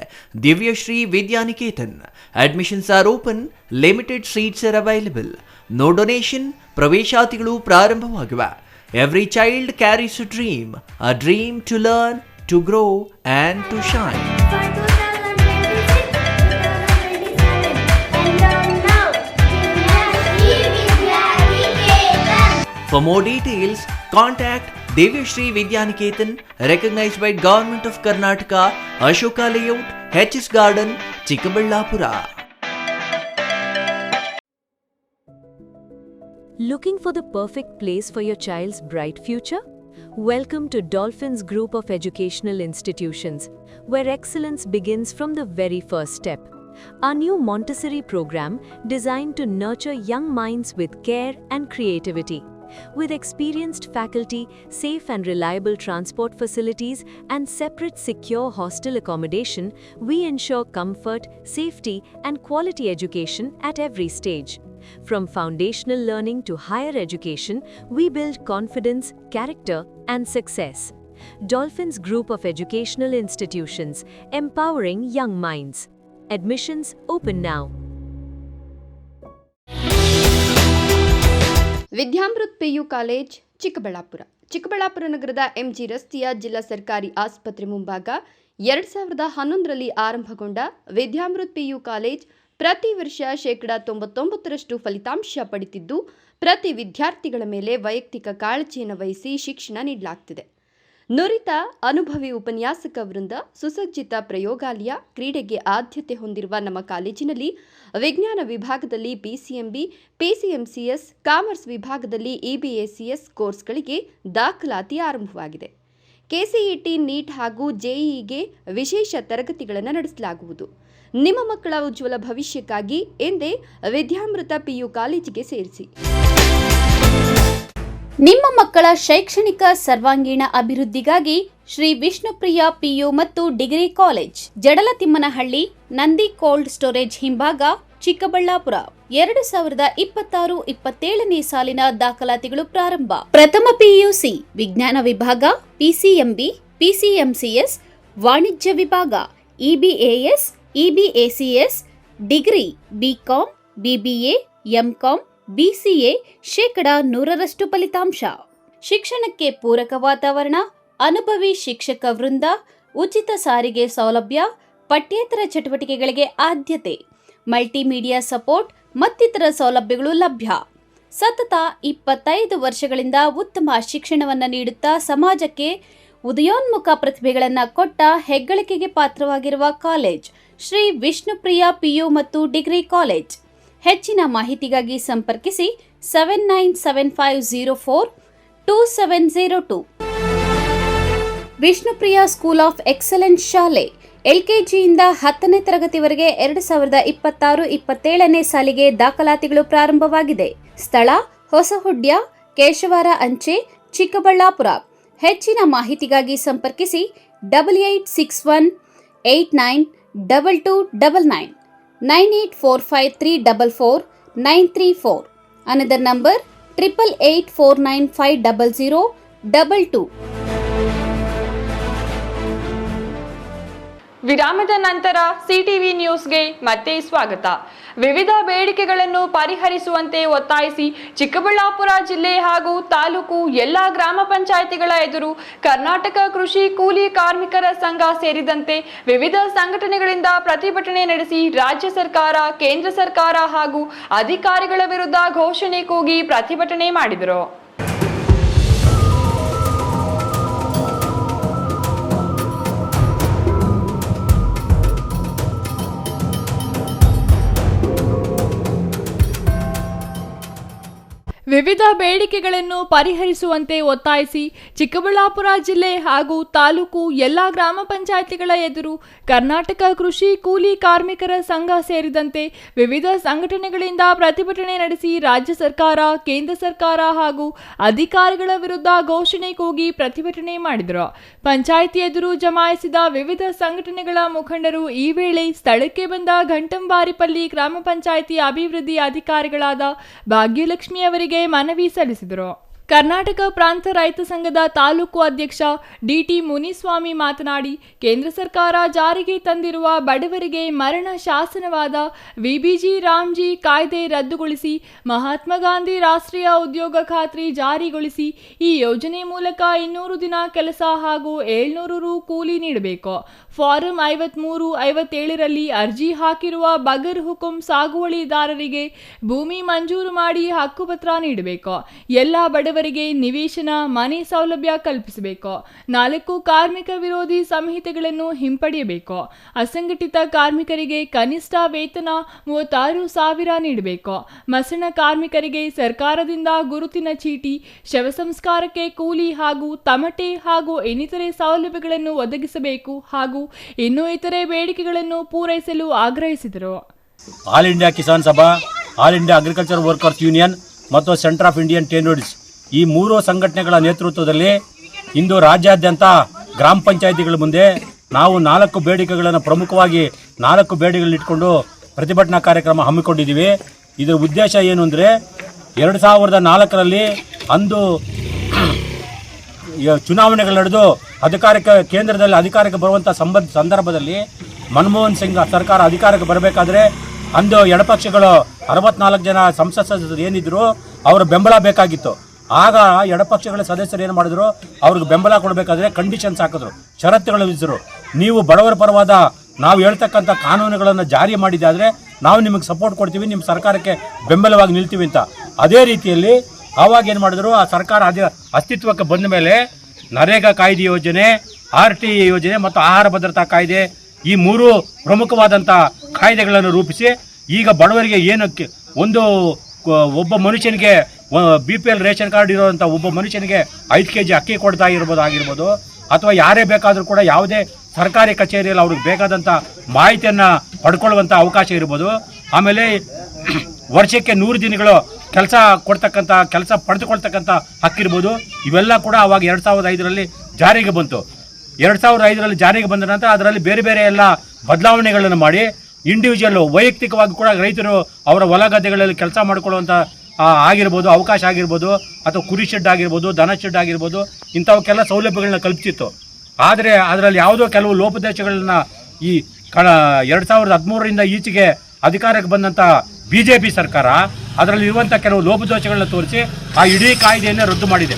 Divyashree Vidyaniketan. Admissions are open, limited seats are available, no donation. ಪ್ರವೇಶಾತಿಗಳು ಪ್ರಾರಂಭವಾಗಿವೆ. Every child carries a dream to learn, to grow and to shine. For more details, contact Divyashri Vidyaniketan, recognized by Government of Karnataka, Ashoka Layout, HS Garden, Chikkaballapura. Looking for the perfect place for your child's bright future? Welcome to Dolphins Group of Educational Institutions, where excellence begins from the very first step. Our new Montessori program designed to nurture young minds with care and creativity. With experienced faculty, safe and reliable transport facilities, and separate secure hostel accommodation, we ensure comfort, safety, and quality education at every stage. From foundational learning to higher education, we build confidence, character, and success. Dolphins Group of Educational Institutions, empowering young minds. Admissions open now. Vidyamrut PU college, Chikkaballapur. Chikkaballapur ನಗರದ MG ರಸ್ತೆಯ ಜಿಲ್ಲಾ ಸರ್ಕಾರಿ ಆಸ್ಪತ್ರೆ ಮುಂಭಾಗ 2011ರಲ್ಲಿ ಆರಂಭಗೊಂಡ ವಿದ್ಯಾಮೃತ್ PU college ಪ್ರತಿ ವರ್ಷ 99% ಫಲಿತಾಂಶ ಪಡೆದಿದ್ದು, ಪ್ರತಿ ವಿದ್ಯಾರ್ಥಿಗಳ ಮೇಲೆ ವೈಯಕ್ತಿಕ ಕಾಳಜಿಯನ್ನು ವಹಿಸಿ ಶಿಕ್ಷಣ ನೀಡಲಾಗುತ್ತಿದೆ. ನುರಿತ ಅನುಭವಿ ಉಪನ್ಯಾಸಕ ವೃಂದ, ಸುಸಜ್ಜಿತ ಪ್ರಯೋಗಾಲಯ, ಕ್ರೀಡೆಗೆ ಆದ್ಯತೆ ಹೊಂದಿರುವ ನಮ್ಮ ಕಾಲೇಜಿನಲ್ಲಿ ವಿಜ್ಞಾನ ವಿಭಾಗದಲ್ಲಿ ಪಿಸಿಎಂಬಿ, ಪಿಸಿಎಂಸಿಎಸ್, ಕಾಮರ್ಸ್ ವಿಭಾಗದಲ್ಲಿ ಇಬಿಎಸಿಎಸ್ ಕೋರ್ಸ್ಗಳಿಗೆ ದಾಖಲಾತಿ ಆರಂಭವಾಗಿದೆ. ಕೆಸಿಇಟಿ, ನೀಟ್ ಹಾಗೂ ಜೆಇಇಗೆ ವಿಶೇಷ ತರಗತಿಗಳನ್ನು ನಡೆಸಲಾಗುವುದು. ನಿಮ್ಮ ಮಕ್ಕಳ ಉಜ್ವಲ ಭವಿಷ್ಯಕ್ಕಾಗಿ ಎಂದೇ ವಿದ್ಯಾಮೃತ ಪಿಯು ಕಾಲೇಜಿಗೆ ಸೇರಿಸಿ. ನಿಮ್ಮ ಮಕ್ಕಳ ಶೈಕ್ಷಣಿಕ ಸರ್ವಾಂಗೀಣ ಅಭಿವೃದ್ಧಿಗಾಗಿ ಶ್ರೀ ವಿಷ್ಣುಪ್ರಿಯ ಪಿಯು ಮತ್ತು degree college, Jadalathimmanahalli, Nandi cold storage ಹಿಂಭಾಗ, ಚಿಕ್ಕಬಳ್ಳಾಪುರ. 2026-27ನೇ ಸಾಲಿನ ದಾಖಲಾತಿಗಳು ಪ್ರಾರಂಭ. ಪ್ರಥಮ ಪಿಯುಸಿ ವಿಜ್ಞಾನ ವಿಭಾಗ, ಪಿಸಿಎಂಬಿ, ಪಿಸಿಎಂಸಿಎಸ್, ವಾಣಿಜ್ಯ ವಿಭಾಗ, EBAS, EBACS, degree BCom, BBA, MCom, BCA 100% ಫಲಿತಾಂಶ. ಶಿಕ್ಷಣಕ್ಕೆ ಪೂರಕ ವಾತಾವರಣ, ಅನುಭವಿ ಶಿಕ್ಷಕ ವೃಂದ, ಉಚಿತ ಸಾರಿಗೆ ಸೌಲಭ್ಯ, ಪಠ್ಯೇತರ ಚಟುವಟಿಕೆಗಳಿಗೆ ಆದ್ಯತೆ, ಮಲ್ಟಿಮೀಡಿಯಾ ಸಪೋರ್ಟ್ ಮತ್ತಿತರ ಸೌಲಭ್ಯಗಳು ಲಭ್ಯ. ಸತತ 25 ವರ್ಷಗಳಿಂದ ಉತ್ತಮ ಶಿಕ್ಷಣವನ್ನು ನೀಡುತ್ತಾ ಸಮಾಜಕ್ಕೆ ಉದಯೋನ್ಮುಖ ಪ್ರತಿಭೆಗಳನ್ನು ಕೊಟ್ಟ ಹೆಗ್ಗಳಿಕೆಗೆ ಪಾತ್ರವಾಗಿರುವ ಕಾಲೇಜ್ ಶ್ರೀ ವಿಷ್ಣುಪ್ರಿಯ ಪಿಯು ಮತ್ತು ಡಿಗ್ರಿ ಕಾಲೇಜ್. ಹೆಚ್ಚಿನ ಮಾಹಿತಿಗಾಗಿ ಸಂಪರ್ಕಿಸಿ 7975042702. ವಿಷ್ಣುಪ್ರಿಯ ಸ್ಕೂಲ್ ಆಫ್ ಎಕ್ಸಲೆನ್ಸ್ ಶಾಲೆ LKGಯಿಂದ 10ನೇ ತರಗತಿವರೆಗೆ 2026-27ನೇ ಸಾಲಿಗೆ ದಾಖಲಾತಿಗಳು ಪ್ರಾರಂಭವಾಗಿದೆ. ಸ್ಥಳ ಹೊಸಹುಡ್ಯ, ಕೇಶವಾರ ಅಂಚೆ, ಚಿಕ್ಕಬಳ್ಳಾಪುರ. ಹೆಚ್ಚಿನ ಮಾಹಿತಿಗಾಗಿ ಸಂಪರ್ಕಿಸಿ 8861892299 9845344934. Another number 8884950022. ವಿರಾಮದ ನಂತರ ಸಿಟಿವಿ ನ್ಯೂಸ್ಗೆ ಮತ್ತೆ ಸ್ವಾಗತ. ವಿವಿಧ ಬೇಡಿಕೆಗಳನ್ನು ಪರಿಹರಿಸುವಂತೆ ಒತ್ತಾಯಿಸಿ ಚಿಕ್ಕಬಳ್ಳಾಪುರ ಜಿಲ್ಲೆ ಹಾಗೂ ತಾಲೂಕು ಎಲ್ಲ ಗ್ರಾಮ ಪಂಚಾಯಿತಿಗಳ ಎದುರು ಕರ್ನಾಟಕ ಕೃಷಿ ಕೂಲಿ ಕಾರ್ಮಿಕರ ಸಂಘ ಸೇರಿದಂತೆ ವಿವಿಧ ಸಂಘಟನೆಗಳಿಂದ ಪ್ರತಿಭಟನೆ ನಡೆಸಿ ರಾಜ್ಯ ಸರ್ಕಾರ, ಕೇಂದ್ರ ಸರ್ಕಾರ ಹಾಗೂ ಅಧಿಕಾರಿಗಳ ವಿರುದ್ಧ ಘೋಷಣೆ ಕೂಗಿ ಪ್ರತಿಭಟನೆ ಮಾಡಿದರು. ವಿವಿಧ ಬೇಡಿಕೆಗಳನ್ನು ಪರಿಹರಿಸುವಂತೆ ಒತ್ತಾಯಿಸಿ ಚಿಕ್ಕಬಳ್ಳಾಪುರ ಜಿಲ್ಲೆ ಹಾಗೂ ತಾಲೂಕು ಎಲ್ಲ ಗ್ರಾಮ ಪಂಚಾಯಿತಿಗಳ ಎದುರು ಕರ್ನಾಟಕ ಕೃಷಿ ಕೂಲಿ ಕಾರ್ಮಿಕರ ಸಂಘ ಸೇರಿದಂತೆ ವಿವಿಧ ಸಂಘಟನೆಗಳಿಂದ ಪ್ರತಿಭಟನೆ ನಡೆಸಿ ರಾಜ್ಯ ಸರ್ಕಾರ, ಕೇಂದ್ರ ಸರ್ಕಾರ ಹಾಗೂ ಅಧಿಕಾರಿಗಳ ವಿರುದ್ಧ ಘೋಷಣೆ ಕೂಗಿ ಪ್ರತಿಭಟನೆ ಮಾಡಿದರು. ಪಂಚಾಯಿತಿ ಎದುರು ಜಮಾಯಿಸಿದ ವಿವಿಧ ಸಂಘಟನೆಗಳ ಮುಖಂಡರು ಈ ವೇಳೆ ಸ್ಥಳಕ್ಕೆ ಬಂದ ಘಂಟಂಬಾರಿಪಲ್ಲಿ ಗ್ರಾಮ ಪಂಚಾಯಿತಿ ಅಭಿವೃದ್ಧಿ ಅಧಿಕಾರಿಗಳಾದ ಭಾಗ್ಯಲಕ್ಷ್ಮಿ ಅವರಿಗೆ ಮನವಿ ಸಲ್ಲಿಸಿದರು. ಕರ್ನಾಟಕ ಪ್ರಾಂತ ರೈತ ಸಂಘದ ತಾಲೂಕು ಅಧ್ಯಕ್ಷ DT ಮುನಿಸ್ವಾಮಿ ಮಾತನಾಡಿ, ಕೇಂದ್ರ ಸರ್ಕಾರ ಜಾರಿಗೆ ತಂದಿರುವ ಬಡವರಿಗೆ ಮರಣ ಶಾಸನವಾದ VBG ರಾಮ್ಜಿ ಕಾಯ್ದೆ ರದ್ದುಗೊಳಿಸಿ ಮಹಾತ್ಮ ಗಾಂಧಿ ರಾಷ್ಟ್ರೀಯ ಉದ್ಯೋಗ ಖಾತ್ರಿ ಜಾರಿಗೊಳಿಸಿ ಈ ಯೋಜನೆ ಮೂಲಕ 200 ದಿನ ಕೆಲಸ ಹಾಗೂ 700 ರು ಕೂಲಿ ನೀಡಬೇಕು. ಫಾರಂ 53, 57ರಲ್ಲಿ ಅರ್ಜಿ ಹಾಕಿರುವ ಬಗರ್ ಹುಕುಂ ಸಾಗುವಳಿದಾರರಿಗೆ ಭೂಮಿ ಮಂಜೂರು ಮಾಡಿ ಹಕ್ಕುಪತ್ರ ನೀಡಬೇಕು. ಎಲ್ಲ ಬಡವರಿಗೆ ನಿವೇಶನ, ಮನೆ ಸೌಲಭ್ಯ ಕಲ್ಪಿಸಬೇಕು. 4 ಕಾರ್ಮಿಕ ವಿರೋಧಿ ಸಂಹಿತೆಗಳನ್ನು ಹಿಂಪಡೆಯಬೇಕು. ಅಸಂಘಟಿತ ಕಾರ್ಮಿಕರಿಗೆ ಕನಿಷ್ಠ ವೇತನ 36,000 ನೀಡಬೇಕು. ಮಸಣ ಕಾರ್ಮಿಕರಿಗೆ ಸರ್ಕಾರದಿಂದ ಗುರುತಿನ ಚೀಟಿ, ಶವ ಸಂಸ್ಕಾರಕ್ಕೆ ಕೂಲಿ ಹಾಗೂ ತಮಟೆ ಹಾಗೂ ಇನ್ನಿತರೆ ಸೌಲಭ್ಯಗಳನ್ನು ಒದಗಿಸಬೇಕು ಹಾಗೂ ಇನ್ನೂ ಇತರೆ ಬೇಡಿಕೆಗಳನ್ನು ಪೂರೈಸಲು ಆಗ್ರಹಿಸಿದರು. ಆಲ್ ಇಂಡಿಯಾ ಕಿಸಾನ್ ಸಭಾ, all India agriculture workers union ಮತ್ತು ಸೆಂಟರ್ ಆಫ್ ಇಂಡಿಯನ್ ಟೆನ್ಯೂರಿಸ್ ಈ 3 ಸಂಘಟನೆಗಳ ನೇತೃತ್ವದಲ್ಲಿ ಇಂದು ರಾಜ್ಯಾದ್ಯಂತ ಗ್ರಾಮ ಪಂಚಾಯಿತಿಗಳ ಮುಂದೆ ನಾವು 4 ಬೇಡಿಕೆಗಳನ್ನು ಪ್ರಮುಖವಾಗಿ 4 ಬೇಡಿಕೆಗಳಿಟ್ಕೊಂಡು ಪ್ರತಿಭಟನಾ ಕಾರ್ಯಕ್ರಮ ಹಮ್ಮಿಕೊಂಡಿದ್ದೀವಿ. ಇದರ ಉದ್ದೇಶ ಏನು ಅಂದರೆ 2004ರಲ್ಲಿ ಅಂದು ಚುನಾವಣೆಗಳು ನಡೆದು ಕೇಂದ್ರದಲ್ಲಿ ಅಧಿಕಾರಕ್ಕೆ ಬರುವಂಥ ಸಂದರ್ಭದಲ್ಲಿ ಮನಮೋಹನ್ ಸಿಂಗ್ ಸರ್ಕಾರ ಅಧಿಕಾರಕ್ಕೆ ಬರಬೇಕಾದ್ರೆ ಅಂದು ಎಡಪಕ್ಷಗಳು 64 ಜನ ಸಂಸತ್ ಸದಸ್ಯರು ಏನಿದ್ರು ಅವರ ಬೆಂಬಲ ಬೇಕಾಗಿತ್ತು. ಆಗ ಎಡಪಕ್ಷಗಳ ಸದಸ್ಯರು ಏನು ಮಾಡಿದ್ರು, ಅವ್ರಿಗೆ ಬೆಂಬಲ ಕೊಡಬೇಕಾದ್ರೆ ಕಂಡೀಷನ್ಸ್ ಹಾಕಿದ್ರು, ಷರತ್ತುಗಳು ವಿಧಿಸಿದ್ರು. ನೀವು ಬಡವರ ಪರವಾದ ನಾವು ಹೇಳ್ತಕ್ಕಂಥ ಕಾನೂನುಗಳನ್ನು ಜಾರಿ ಮಾಡಿದ್ದಾದರೆ ನಾವು ನಿಮಗೆ ಸಪೋರ್ಟ್ ಕೊಡ್ತೀವಿ, ನಿಮ್ಮ ಸರ್ಕಾರಕ್ಕೆ ಬೆಂಬಲವಾಗಿ ನಿಲ್ತೀವಿ ಅಂತ. ಅದೇ ರೀತಿಯಲ್ಲಿ ಆವಾಗ ಏನು ಮಾಡಿದ್ರು, ಆ ಸರ್ಕಾರ ಅಸ್ತಿತ್ವಕ್ಕೆ ಬಂದ ಮೇಲೆ ನರೇಗಾ ಕಾಯ್ದೆ ಯೋಜನೆ, RTE ಯೋಜನೆ ಮತ್ತು ಆಹಾರ ಭದ್ರತಾ ಕಾಯ್ದೆ ಈ 3 ಪ್ರಮುಖವಾದಂಥ ಕಾಯ್ದೆಗಳನ್ನು ರೂಪಿಸಿ ಈಗ ಬಡವರಿಗೆ ಏನಕ್ಕೆ ಒಬ್ಬ ಮನುಷ್ಯನಿಗೆ BPL ರೇಷನ್ ಕಾರ್ಡ್ ಇರೋವಂಥ ಒಬ್ಬ ಮನುಷ್ಯನಿಗೆ 5 kg ಅಕ್ಕಿ ಕೊಡ್ತಾ ಆಗಿರ್ಬೋದು ಅಥವಾ ಯಾರೇ ಬೇಕಾದರೂ ಕೂಡ ಯಾವುದೇ ಸರ್ಕಾರಿ ಕಚೇರಿಯಲ್ಲಿ ಅವ್ರಿಗೆ ಬೇಕಾದಂಥ ಮಾಹಿತಿಯನ್ನು ಪಡ್ಕೊಳ್ಳುವಂಥ ಅವಕಾಶ ಇರ್ಬೋದು. ಆಮೇಲೆ ವರ್ಷಕ್ಕೆ 100 ದಿನಗಳು ಕೆಲಸ ಪಡೆದುಕೊಳ್ತಕ್ಕಂಥ ಹಕ್ಕಿರ್ಬೋದು. ಇವೆಲ್ಲ ಕೂಡ ಆವಾಗ 2005ರಲ್ಲಿ ಜಾರಿಗೆ ಬಂತು. 2005ರಲ್ಲಿ ಜಾರಿಗೆ ಬಂದ ನಂತರ ಅದರಲ್ಲಿ ಬೇರೆ ಬೇರೆ ಎಲ್ಲ ಬದಲಾವಣೆಗಳನ್ನು ಮಾಡಿ ಇಂಡಿವಿಜುವಲ್ ವೈಯಕ್ತಿಕವಾಗಿ ಕೂಡ ರೈತರು ಅವರ ಹೊಲ ಗದ್ದೆಗಳಲ್ಲಿ ಕೆಲಸ ಮಾಡಿಕೊಳ್ಳುವಂಥ ಆಗಿರ್ಬೋದು, ಅವಕಾಶ ಆಗಿರ್ಬೋದು, ಅಥವಾ ಕುರಿ ಶೆಡ್ ಆಗಿರ್ಬೋದು, ದನ ಶೆಡ್ ಆಗಿರ್ಬೋದು, ಇಂಥವಕ್ಕೆಲ್ಲ ಸೌಲಭ್ಯಗಳನ್ನ ಕಲ್ಪಿಸಿತ್ತು. ಆದರೆ ಅದರಲ್ಲಿ ಯಾವುದೋ ಕೆಲವು ಲೋಪದೋಷಗಳನ್ನ ಈ 2013ರಿಂದ ಈಚೆಗೆ ಅಧಿಕಾರಕ್ಕೆ ಬಂದಂಥ BJP ಸರ್ಕಾರ ಅದರಲ್ಲಿ ಇರುವಂಥ ಕೆಲವು ಲೋಪದೋಷಗಳನ್ನ ತೋರಿಸಿ ಆ ಇಡೀ ಕಾಯ್ದೆಯನ್ನು ರದ್ದು ಮಾಡಿದೆ.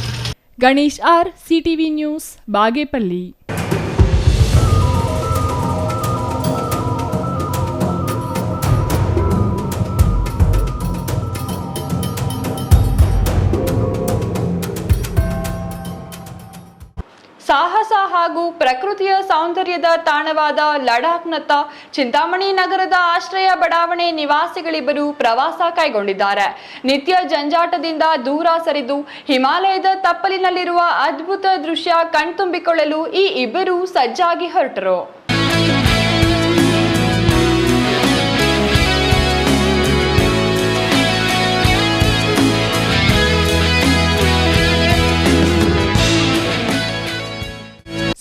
Ganesh R, CTV news, Bagepalli. ಸಾಹಸ ಹಾಗೂ ಪ್ರಕೃತಿಯ ಸೌಂದರ್ಯದ ತಾಣವಾದ ಲಡಾಖ್ನತ್ತ ಚಿಂತಾಮಣಿ ನಗರದ ಆಶ್ರಯ ಬಡಾವಣೆ ನಿವಾಸಿಗಳಿಬ್ಬರು ಪ್ರವಾಸ ಕೈಗೊಂಡಿದ್ದಾರೆ. ನಿತ್ಯ ಜಂಜಾಟದಿಂದ ದೂರ ಸರಿದು ಹಿಮಾಲಯದ ತಪ್ಪಲಿನಲ್ಲಿರುವ ಅದ್ಭುತ ದೃಶ್ಯ ಕಣ್ತುಂಬಿಕೊಳ್ಳಲು ಈ ಇಬ್ಬರು ಸಜ್ಜಾಗಿ ಹೊರಟರು.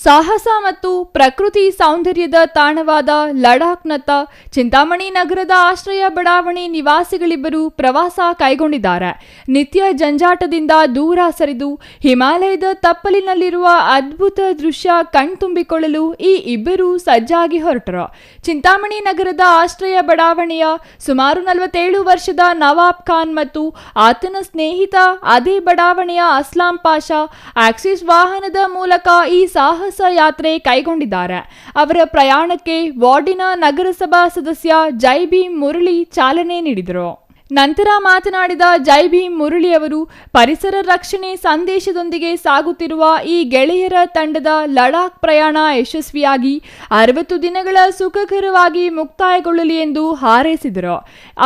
ಸಾಹಸ ಮತ್ತು ಪ್ರಕೃತಿ ಸೌಂದರ್ಯದ ತಾಣವಾದ ಲಡಾಖ್ನತ್ತ ಚಿಂತಾಮಣಿ ನಗರದ ಆಶ್ರಯ ಬಡಾವಣೆ ನಿವಾಸಿಗಳಿಬ್ಬರು ಪ್ರವಾಸ ಕೈಗೊಂಡಿದ್ದಾರೆ. ನಿತ್ಯ ಜಂಜಾಟದಿಂದ ದೂರ ಸರಿದು ಹಿಮಾಲಯದ ತಪ್ಪಲಿನಲ್ಲಿರುವ ಅದ್ಭುತ ದೃಶ್ಯ ಕಣ್ತುಂಬಿಕೊಳ್ಳಲು ಈ ಇಬ್ಬರು ಸಜ್ಜಾಗಿ ಹೊರಟರು. ಚಿಂತಾಮಣಿ ನಗರದ ಆಶ್ರಯ ಬಡಾವಣೆಯ ಸುಮಾರು 47 ವರ್ಷದ ನವಾಬ್ ಖಾನ್ ಮತ್ತು ಆತನ ಸ್ನೇಹಿತ ಅದೇ ಬಡಾವಣೆಯ ಅಸ್ಲಾಂ ಪಾಷಾ ಆಕ್ಸಿಸ್ ವಾಹನದ ಮೂಲಕ ಈ ಸಾಹಸ ಯಾತ್ರೆ ಕೈಗೊಂಡಿದ್ದಾರೆ. ಅವರ ಪ್ರಯಾಣಕ್ಕೆ ವಾರ್ಡಿನ ನಗರಸಭಾ ಸದಸ್ಯ ಜೈ ಭೀಮ್ ಮುರಳಿ ಚಾಲನೆ ನೀಡಿದರು. ನಂತರ ಮಾತನಾಡಿದ ಜೈ ಭೀಮ್ ಮುರಳಿ ಅವರು, ಪರಿಸರ ರಕ್ಷಣೆ ಸಂದೇಶದೊಂದಿಗೆ ಸಾಗುತ್ತಿರುವ ಈ ಗೆಳೆಯರ ತಂಡದ ಲಡಾಖ್ ಪ್ರಯಾಣ ಯಶಸ್ವಿಯಾಗಿ 60 ದಿನಗಳ ಸುಖಕರವಾಗಿ ಮುಕ್ತಾಯಗೊಳ್ಳಲಿ ಎಂದು ಹಾರೈಸಿದರು.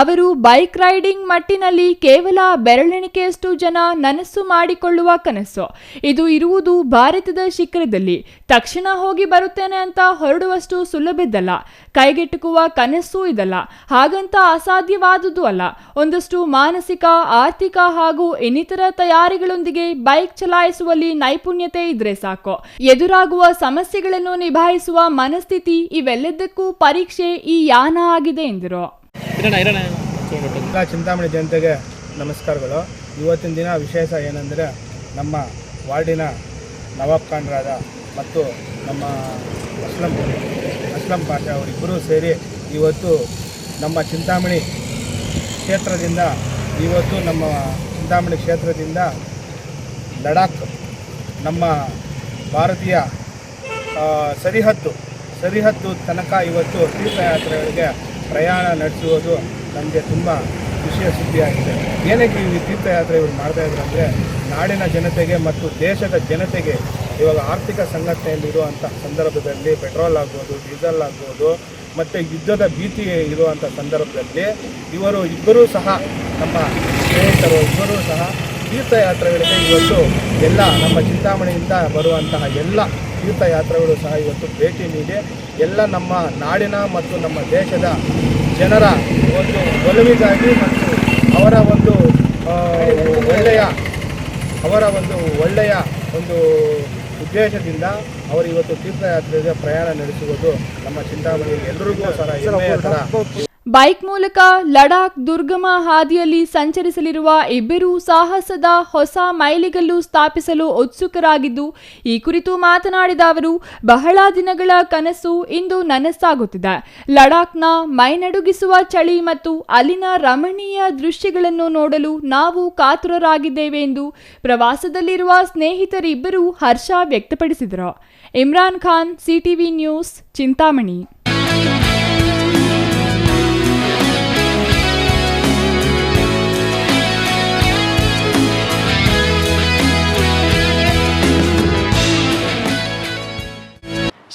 ಅವರು ಬೈಕ್ ರೈಡಿಂಗ್ ಮಟ್ಟಿನಲ್ಲಿ ಕೇವಲ ಬೆರಳೆಣಿಕೆಯಷ್ಟು ಜನ ನನಸು ಮಾಡಿಕೊಳ್ಳುವ ಕನಸು. ಇದು ಇರುವುದು ಭಾರತದ ಶಿಖರದಲ್ಲಿ. ತಕ್ಷಣ ಹೋಗಿ ಬರುತ್ತೇನೆ ಅಂತ ಹೊರಡುವಷ್ಟು ಸುಲಭದ್ದಲ್ಲ. ಕೈಗೆಟುಕುವ ಕನಸು ಇದಲ್ಲ. ಹಾಗಂತ ಅಸಾಧ್ಯವಾದುದು ಅಲ್ಲ. ಒಂದಷ್ಟು ಮಾನಸಿಕ, ಆರ್ಥಿಕ ಹಾಗೂ ಇನ್ನಿತರ ತಯಾರಿಗಳೊಂದಿಗೆ ಬೈಕ್ ಚಲಾಯಿಸುವಲ್ಲಿ ನೈಪುಣ್ಯತೆ ಇದ್ರೆ ಸಾಕು. ಎದುರಾಗುವ ಸಮಸ್ಯೆಗಳನ್ನು ನಿಭಾಯಿಸುವ ಮನಸ್ಥಿತಿ, ಇವೆಲ್ಲದಕ್ಕೂ ಪರೀಕ್ಷೆ ಈ ಯಾನ ಆಗಿದೆ ಎಂದರು. ಚಿಂತಾಮಣಿ ಜನತೆಗೆ ನಮಸ್ಕಾರಗಳು. ಇವತ್ತಿನ ದಿನ ವಿಶೇಷ ಏನೆಂದರೆ, ನಮ್ಮ ವಾರ್ಡಿನ ನವಾಬ್ ಖಾನ್ರಾದ ಮತ್ತು ನಮ್ಮ ಅಸ್ಲಂ ಪಾಷಾ ಅವರಿಬ್ಬರೂ ಸೇರಿ ಇವತ್ತು ನಮ್ಮ ಚಿಂತಾಮಣಿ ಕ್ಷೇತ್ರದಿಂದ ಲಡಾಖ್ ನಮ್ಮ ಭಾರತೀಯ ಸರಿಹದ್ದು ತನಕ ಇವತ್ತು ತೀರ್ಥಯಾತ್ರೆಗಳಿಗೆ ಪ್ರಯಾಣ ನಡೆಸುವುದು ನಮಗೆ ತುಂಬ ಖುಷಿಯ ಸುದ್ದಿಯಾಗಿದೆ. ಏನಕ್ಕೆ ಈ ತೀರ್ಥಯಾತ್ರೆ ಇವರು ಮಾಡ್ತಾಯಿದ್ರು ಅಂದರೆ, ನಾಡಿನ ಜನತೆಗೆ ಮತ್ತು ದೇಶದ ಜನತೆಗೆ ಇವಾಗ ಆರ್ಥಿಕ ಸಂಘಟನೆಯಲ್ಲಿರುವಂಥ ಸಂದರ್ಭದಲ್ಲಿ ಪೆಟ್ರೋಲ್ ಆಗ್ಬೋದು, ಡೀಸೆಲ್ ಆಗ್ಬೋದು ಮತ್ತು ಯುದ್ಧದ ಭೀತಿ ಇರುವಂಥ ಸಂದರ್ಭದಲ್ಲಿ ಇವರು ಇಬ್ಬರೂ ಸಹ, ನಮ್ಮ ಸ್ನೇಹಿತರು ಇಬ್ಬರೂ ಸಹ ತೀರ್ಥಯಾತ್ರೆಗಳಿಗೆ ಇವತ್ತು ಎಲ್ಲ ನಮ್ಮ ಚಿಂತಾಮಣಿಯಿಂದ ಬರುವಂತಹ ಎಲ್ಲ ತೀರ್ಥಯಾತ್ರೆಗಳು ಸಹ ಇವತ್ತು ಭೇಟಿ ನೀಡಿ ಎಲ್ಲ ನಮ್ಮ ನಾಡಿನ ಮತ್ತು ನಮ್ಮ ದೇಶದ ಜನರ ಒಂದು ಒಲವಿಗಾಗಿ ಮತ್ತು ಅವರ ಒಂದು ಒಳ್ಳೆಯ ಒಂದು ಉದ್ದೇಶದಿಂದ ಅವರು ಇವತ್ತು ತೀರ್ಥಯಾತ್ರೆಗೆ ಪ್ರಯಾಣ ನಡೆಸುವುದು ನಮ್ಮ ಚಿಂತಾಮಣಿಗೆ ಎಲ್ಲರಿಗೂ ಸಹ ಹೆಮ್ಮೆಯ ಥರ. ಬೈಕ್ ಮೂಲಕ ಲಡಾಖ್ ದುರ್ಗಮ ಹಾದಿಯಲ್ಲಿ ಸಂಚರಿಸಲಿರುವ ಇಬ್ಬರು ಸಾಹಸದ ಹೊಸ ಮೈಲಿಗಲ್ಲು ಸ್ಥಾಪಿಸಲು ಉತ್ಸುಕರಾಗಿದ್ದು, ಈ ಕುರಿತು ಮಾತನಾಡಿದ ಅವರು, ಬಹಳ ದಿನಗಳ ಕನಸು ಇಂದು ನನಸಾಗುತ್ತಿದೆ. ಲಡಾಖ್ನ ಮೈನಡುಗಿಸುವ ಚಳಿ ಮತ್ತು ಅಲ್ಲಿನ ರಮಣೀಯ ದೃಶ್ಯಗಳನ್ನು ನೋಡಲು ನಾವು ಕಾತುರರಾಗಿದ್ದೇವೆ ಎಂದು ಪ್ರವಾಸದಲ್ಲಿರುವ ಸ್ನೇಹಿತರಿಬ್ಬರು ಹರ್ಷ ವ್ಯಕ್ತಪಡಿಸಿದರು. Imran Khan, CTV news, Chintamani.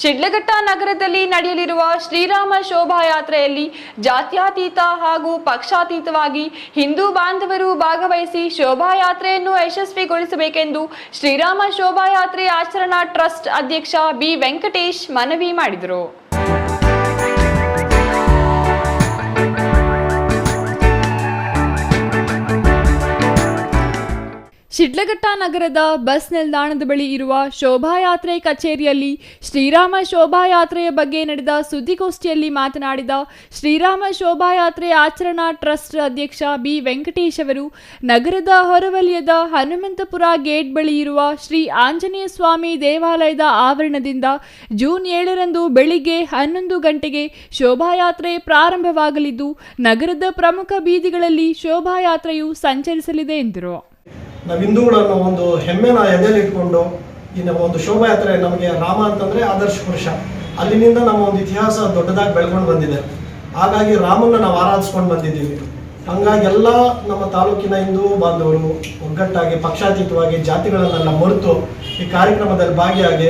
ಶಿಡ್ಲಘಟ್ಟ ನಗರದಲ್ಲಿ ನಡೆಯಲಿರುವ ಶ್ರೀರಾಮ ಶೋಭಾಯಾತ್ರೆಯಲ್ಲಿ ಜಾತ್ಯತೀತ ಹಾಗೂ ಪಕ್ಷಾತೀತವಾಗಿ ಹಿಂದೂ ಬಾಂಧವರು ಭಾಗವಹಿಸಿ ಶೋಭಾಯಾತ್ರೆಯನ್ನು ಯಶಸ್ವಿಗೊಳಿಸಬೇಕೆಂದು ಶ್ರೀರಾಮ ಶೋಭಾಯಾತ್ರೆ ಆಚರಣಾ ಟ್ರಸ್ಟ್ ಅಧ್ಯಕ್ಷ ಬಿ ವೆಂಕಟೇಶ್ ಮನವಿ ಮಾಡಿದರು. ಶಿಡ್ಲಘಟ್ಟ ನಗರದ ಬಸ್ ನಿಲ್ದಾಣದ ಬಳಿ ಇರುವ ಶೋಭಾಯಾತ್ರೆ ಕಚೇರಿಯಲ್ಲಿ ಶ್ರೀರಾಮ ಶೋಭಾಯಾತ್ರೆಯ ಬಗ್ಗೆ ನಡೆದ ಸುದ್ದಿಗೋಷ್ಠಿಯಲ್ಲಿ ಮಾತನಾಡಿದ ಶ್ರೀರಾಮ ಶೋಭಾಯಾತ್ರೆ ಆಚರಣಾ ಟ್ರಸ್ಟ್ ಅಧ್ಯಕ್ಷ ಬಿ ವೆಂಕಟೇಶ್ ಅವರು, ನಗರದ ಹೊರವಲಯದ ಹನುಮಂತಪುರ ಗೇಟ್ ಬಳಿ ಇರುವ ಶ್ರೀ ಆಂಜನೇಯ ಸ್ವಾಮಿ ದೇವಾಲಯದ ಆವರಣದಿಂದ ಜೂನ್ 7ರಂದು ಬೆಳಿಗ್ಗೆ 11 ಗಂಟೆಗೆ ಶೋಭಾಯಾತ್ರೆ ಪ್ರಾರಂಭವಾಗಲಿದ್ದು, ನಗರದ ಪ್ರಮುಖ ಬೀದಿಗಳಲ್ಲಿ ಶೋಭಾಯಾತ್ರೆಯು ಸಂಚರಿಸಲಿದೆ ಎಂದರು. ನಾವು ಹಿಂದೂಗಳನ್ನು ಒಂದು ಹೆಮ್ಮೆನ ಎದೆಯಲ್ಲಿ ಇಟ್ಕೊಂಡು ಇನ್ನು ಒಂದು ಶೋಭಾಯಾತ್ರೆ, ನಮಗೆ ರಾಮ ಅಂತಂದರೆ ಆದರ್ಶ ಪುರುಷ, ಅಲ್ಲಿನಿಂದ ನಮ್ಮ ಒಂದು ಇತಿಹಾಸ ದೊಡ್ಡದಾಗಿ ಬೆಳ್ಕೊಂಡು ಬಂದಿದೆ. ಹಾಗಾಗಿ ರಾಮನ್ನ ನಾವು ಆರಾಧಿಸ್ಕೊಂಡು ಬಂದಿದ್ದೀವಿ. ಹಂಗಾಗಿ ಎಲ್ಲ ನಮ್ಮ ತಾಲೂಕಿನ ಹಿಂದೂ ಬಾಂಧವರು ಒಗ್ಗಟ್ಟಾಗಿ ಪಕ್ಷಾತೀತವಾಗಿ ಜಾತಿಗಳನ್ನೆಲ್ಲ ಮರೆತು ಈ ಕಾರ್ಯಕ್ರಮದಲ್ಲಿ ಭಾಗಿಯಾಗಿ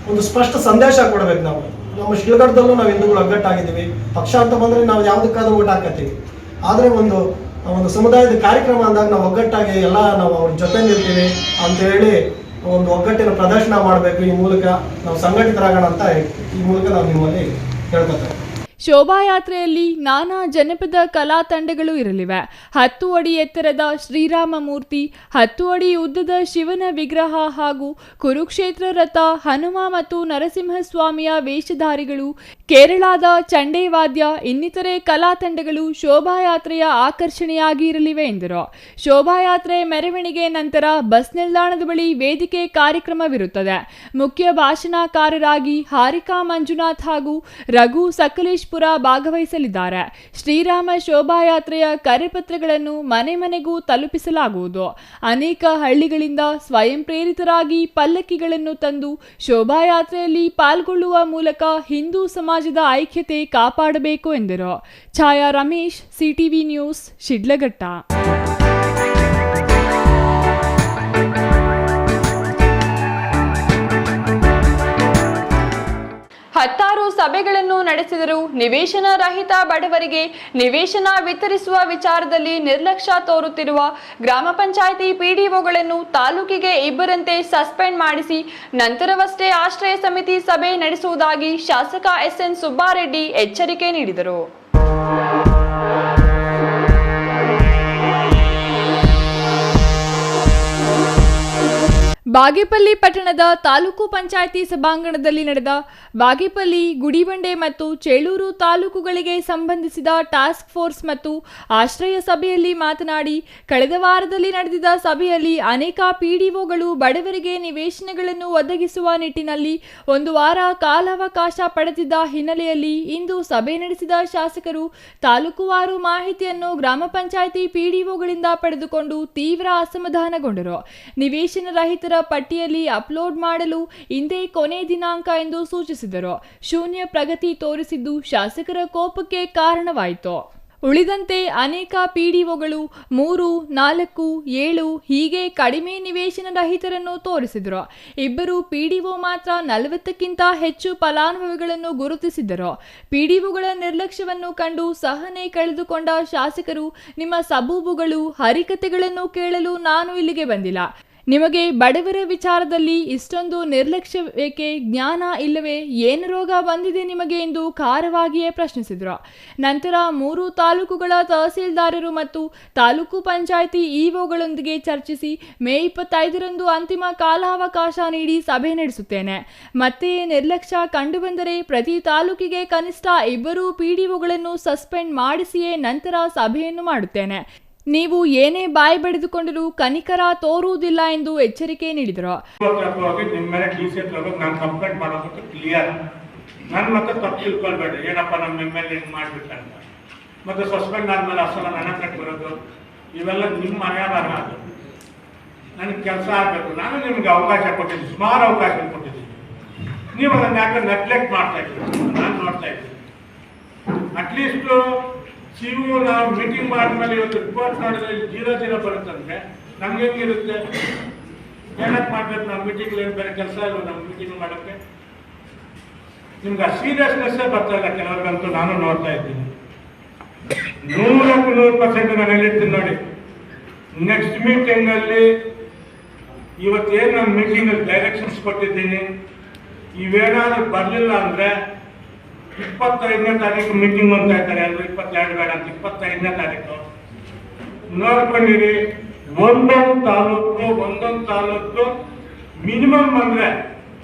ಒಂದು ಸ್ಪಷ್ಟ ಸಂದೇಶ ಕೊಡಬೇಕು. ನಾವು ನಮ್ಮ ಶಿಲ್ಗಢದಲ್ಲೂ ನಾವು ಹಿಂದೂಗಳು ಒಗ್ಗಟ್ಟಾಗಿದ್ದೀವಿ. ಪಕ್ಷ ಅಂತ ಬಂದರೆ ನಾವು ಯಾವುದಕ್ಕಾದ್ರೂ ಓಟ್ ಹಾಕತ್ತೀವಿ. ಆದರೆ ಒಂದು ಸಮುದಾಯದ ಕಾರ್ಯಕ್ರಮ ಅಂದಾಗ ನಾವು ಒಗ್ಗಟ್ಟಾಗಿ ಎಲ್ಲ ನಾವು ಅವ್ರ ಜೊತೆ ನಿಲ್ತೀವಿ ಅಂತ ಹೇಳಿ ಒಂದು ಒಗ್ಗಟ್ಟಿನ ಪ್ರದರ್ಶನ ಮಾಡಬೇಕು. ಈ ಮೂಲಕ ನಾವು ಸಂಘಟಿತರಾಗೋಣ ಅಂತ ಈ ಮೂಲಕ ನಾವು ನಿಮ್ಮಲ್ಲಿ ಕೇಳ್ಕೊತೇವೆ. ಶೋಭಾಯಾತ್ರೆಯಲ್ಲಿ ನಾನಾ ಜನಪದ ಕಲಾ ತಂಡಗಳು ಇರಲಿವೆ. 10 ಅಡಿ ಎತ್ತರದ ಶ್ರೀರಾಮ ಮೂರ್ತಿ, 10 ಅಡಿ ಉದ್ದದ ಶಿವನ ವಿಗ್ರಹ ಹಾಗೂ ಕುರುಕ್ಷೇತ್ರ ರಥ, ಹನುಮ ಮತ್ತು ನರಸಿಂಹಸ್ವಾಮಿಯ ವೇಷಧಾರಿಗಳು, ಕೇರಳದ ಚಂಡೆ ವಾದ್ಯ ಇನ್ನಿತರೆ ಕಲಾ ತಂಡಗಳು ಶೋಭಾಯಾತ್ರೆಯ ಆಕರ್ಷಣೆಯಾಗಿ ಇರಲಿವೆ ಎಂದರು. ಶೋಭಾಯಾತ್ರೆ ಮೆರವಣಿಗೆ ನಂತರ ಬಸ್ ನಿಲ್ದಾಣದ ಬಳಿ ವೇದಿಕೆ ಕಾರ್ಯಕ್ರಮವಿರುತ್ತದೆ. ಮುಖ್ಯ ಭಾಷಣಕಾರರಾಗಿ ಹಾರಿಕಾ ಮಂಜುನಾಥ್ ಹಾಗೂ ರಘು ಸಕಲೇಶ್ ಭಾಗವಹಿಸಲಿದ್ದಾರೆ. ಶ್ರೀರಾಮ ಶೋಭಾಯಾತ್ರೆಯ ಕರೆಪತ್ರಗಳನ್ನು ಮನೆ ಮನೆಗೂ ತಲುಪಿಸಲಾಗುವುದು. ಅನೇಕ ಹಳ್ಳಿಗಳಿಂದ ಸ್ವಯಂ ಪ್ರೇರಿತರಾಗಿ ಪಲ್ಲಕ್ಕಿಗಳನ್ನು ತಂದು ಶೋಭಾಯಾತ್ರೆಯಲ್ಲಿ ಪಾಲ್ಗೊಳ್ಳುವ ಮೂಲಕ ಹಿಂದೂ ಸಮಾಜದ ಐಕ್ಯತೆ ಕಾಪಾಡಬೇಕು ಎಂದರು. ಛಾಯಾ ರಮೇಶ್, ಸಿಟಿವಿ ನ್ಯೂಸ್, ಶಿಡ್ಲಘಟ್ಟ. ಹತ್ತಾರು ಸಭೆಗಳನ್ನು ನಡೆಸಿದರೂ ನಿವೇಶನ ರಹಿತ ಬಡವರಿಗೆ ನಿವೇಶನ ವಿತರಿಸುವ ವಿಚಾರದಲ್ಲಿ ನಿರ್ಲಕ್ಷ್ಯ ತೋರುತ್ತಿರುವ ಗ್ರಾಮ ಪಂಚಾಯಿತಿ ಪಿಡಿಒಗಳನ್ನು ತಾಲೂಕಿಗೆ ಇಬ್ಬರಂತೆ ಸಸ್ಪೆಂಡ್ ಮಾಡಿಸಿ ನಂತರವಷ್ಟೇ ಆಶ್ರಯ ಸಮಿತಿ ಸಭೆ ನಡೆಸುವುದಾಗಿ ಶಾಸಕ ಎಸ್ಎನ್ ಸುಬ್ಬಾರೆಡ್ಡಿ ಎಚ್ಚರಿಕೆ ನೀಡಿದರು. ಬಾಗೇಪಲ್ಲಿ ಪಟ್ಟಣದ ತಾಲೂಕು ಪಂಚಾಯಿತಿ ಸಭಾಂಗಣದಲ್ಲಿ ನಡೆದ ಬಾಗೇಪಲ್ಲಿ, ಗುಡಿಬಂಡೆ ಮತ್ತು ಚೇಳೂರು ತಾಲೂಕುಗಳಿಗೆ ಸಂಬಂಧಿಸಿದ ಟಾಸ್ಕ್ ಫೋರ್ಸ್ ಮತ್ತು ಆಶ್ರಯ ಸಭೆಯಲ್ಲಿ ಮಾತನಾಡಿ, ಕಳೆದ ವಾರದಲ್ಲಿ ನಡೆದಿದ್ದ ಸಭೆಯಲ್ಲಿ ಅನೇಕ ಪಿಡಿಒಗಳು ಬಡವರಿಗೆ ನಿವೇಶನಗಳನ್ನು ಒದಗಿಸುವ ನಿಟ್ಟಿನಲ್ಲಿ 1 ವಾರ ಕಾಲಾವಕಾಶ ಪಡೆದಿದ್ದ ಹಿನ್ನೆಲೆಯಲ್ಲಿ ಇಂದು ಸಭೆ ನಡೆಸಿದ ಶಾಸಕರು ತಾಲೂಕುವಾರು ಮಾಹಿತಿಯನ್ನು ಗ್ರಾಮ ಪಂಚಾಯಿತಿ ಪಿಡಿಒಗಳಿಂದ ಪಡೆದುಕೊಂಡು ತೀವ್ರ ಅಸಮಾಧಾನಗೊಂಡರು. ನಿವೇಶನ ರಹಿತರ ಪಟ್ಟಿಯಲ್ಲಿ ಅಪ್ಲೋಡ್ ಮಾಡಲು ಇಂದೇ ಕೊನೆ ದಿನಾಂಕ ಎಂದು ಸೂಚಿಸಿದರು. ಶೂನ್ಯ ಪ್ರಗತಿ ತೋರಿಸಿದ್ದು ಶಾಸಕರ ಕೋಪಕ್ಕೆ ಕಾರಣವಾಯಿತು. ಉಳಿದಂತೆ ಅನೇಕ ಪಿಡಿಒಗಳು 3, 4, 7 ಹೀಗೆ ಕಡಿಮೆ ನಿವೇಶನ ರಹಿತರನ್ನು ತೋರಿಸಿದರು. ಇಬ್ಬರು ಪಿಡಿಒ ಮಾತ್ರ 40ಕ್ಕಿಂತ ಹೆಚ್ಚು ಫಲಾನುಭವಿಗಳನ್ನು ಗುರುತಿಸಿದ್ದರು. ಪಿಡಿಒಗಳ ನಿರ್ಲಕ್ಷ್ಯವನ್ನು ಕಂಡು ಸಹನೆ ಕಳೆದುಕೊಂಡ ಶಾಸಕರು, ನಿಮ್ಮ ಸಬೂಬುಗಳು, ಹರಿಕತೆಗಳನ್ನು ಕೇಳಲು ನಾನು ಇಲ್ಲಿಗೆ ಬಂದಿಲ್ಲ. ನಿಮಗೆ ಬಡವರ ವಿಚಾರದಲ್ಲಿ ಇಷ್ಟೊಂದು ನಿರ್ಲಕ್ಷ್ಯವೇಕೆ? ಜ್ಞಾನ ಇಲ್ಲವೇ? ಏನು ರೋಗ ಬಂದಿದೆ ನಿಮಗೆ ಎಂದು ಖಾರವಾಗಿಯೇ ಪ್ರಶ್ನಿಸಿದರು. ನಂತರ 3 ತಾಲೂಕುಗಳ ತಹಸೀಲ್ದಾರರು ಮತ್ತು ತಾಲೂಕು ಪಂಚಾಯಿತಿ ಇಒಗಳೊಂದಿಗೆ ಚರ್ಚಿಸಿ ಮೇ 25ರಂದು ಅಂತಿಮ ಕಾಲಾವಕಾಶ ನೀಡಿ ಸಭೆ ನಡೆಸುತ್ತೇನೆ. ಮತ್ತೆ ನಿರ್ಲಕ್ಷ್ಯ ಕಂಡುಬಂದರೆ ಪ್ರತಿ ತಾಲೂಕಿಗೆ ಕನಿಷ್ಠ 2 ಪಿಡಿಒಗಳನ್ನು ಸಸ್ಪೆಂಡ್ ಮಾಡಿಸಿಯೇ ನಂತರ ಸಭೆಯನ್ನು ಮಾಡುತ್ತೇನೆ. ನೀವು ಏನೇ ಬಾಯಿ ಬಡಿದುಕೊಂಡರೂ ಕನಿಕರ ತೋರುವುದಿಲ್ಲ ಎಂದು ಎಚ್ಚರಿಕೆ ನೀಡಿದರು. ಮತ್ತೆ ಸಸ್ಪೆಂಡ್ ಆದ್ಮೇಲೆ ಅಸಲ ನನ್ನ ಕಟ್ಟಿ ಬರೋದು ಇವೆಲ್ಲ ನಿಮ್ಮ ಮನೆ ಬರ. ನನಗೆ ಕೆಲಸ ಆಗಬೇಕು, ನಾನು ನಿಮ್ಗೆ ಅವಕಾಶ ಕೊಟ್ಟಿದ್ದೀನಿ, ಸುಮಾರು ಅವಕಾಶ ಕೊಟ್ಟಿದ್ದೀನಿ. ನೀವು ಅದನ್ನ ಯಾಕೆ ನೆಗ್ಲೆಕ್ಟ್ ಮಾಡ್ತಾ ಇದ್ದೀವಿ? ನಾನು ನೋಡ್ತಾ ಇದ್ದೀನಿ. ಅಟ್ಲೀಸ್ಟ್ ನಾವು ಮೀಟಿಂಗ್ ಮಾಡಿದ್ಮೇಲೆ ಇವತ್ತು ರಿಪೋರ್ಟ್ ಮಾಡಿದ್ರೆ 0 ಬರುತ್ತಂದ್ರೆ ನಮ್ಗೆ ಹೆಂಗಿರುತ್ತೆ? ಏನಕ್ಕೆ ಮಾಡ್ಬೇಕು? ನಾವು ಮೀಟಿಂಗ್ ಏನು ಬೇರೆ ಕೆಲಸ ಇಲ್ಲ ನಮ್ಮ ಮೀಟಿಂಗ್ ಮಾಡೋಕ್ಕೆ? ನಿಮ್ಗೆ ಆ ಸೀರಿಯಸ್ನೆಸ್ಸೇ ಬರ್ತಾ ಇಲ್ಲ ಕೆಲವ್ರಿಗಂತೂ. ನಾನು ನೋಡ್ತಾ ಇದ್ದೀನಿ. 100% ನಾನು ಹೇಳಿರ್ತೀನಿ ನೋಡಿ. ನೆಕ್ಸ್ಟ್ ಮೀಟಿಂಗಲ್ಲಿ ಇವತ್ತೇನು ನಾನು ಮೀಟಿಂಗಲ್ಲಿ ಡೈರೆಕ್ಷನ್ಸ್ ಕೊಟ್ಟಿದ್ದೀನಿ, ಇವೇನಾದ್ರೂ ಬರಲಿಲ್ಲ ಅಂದರೆ 25ನೇ ತಾರೀಕು ಮೀಟಿಂಗ್ ಅಂತ ಇದ್ದಾರೆ. ಎಲ್ಲರೂ 22 ಬೇಡ ಅಂತ 25ನೇ ತಾರೀಕು ನೋಡ್ಕೊಂಡಿರಿ. ಒಂದೊಂದು ತಾಲೂಕು ಮಿನಿಮಮ್ ಅಂದರೆ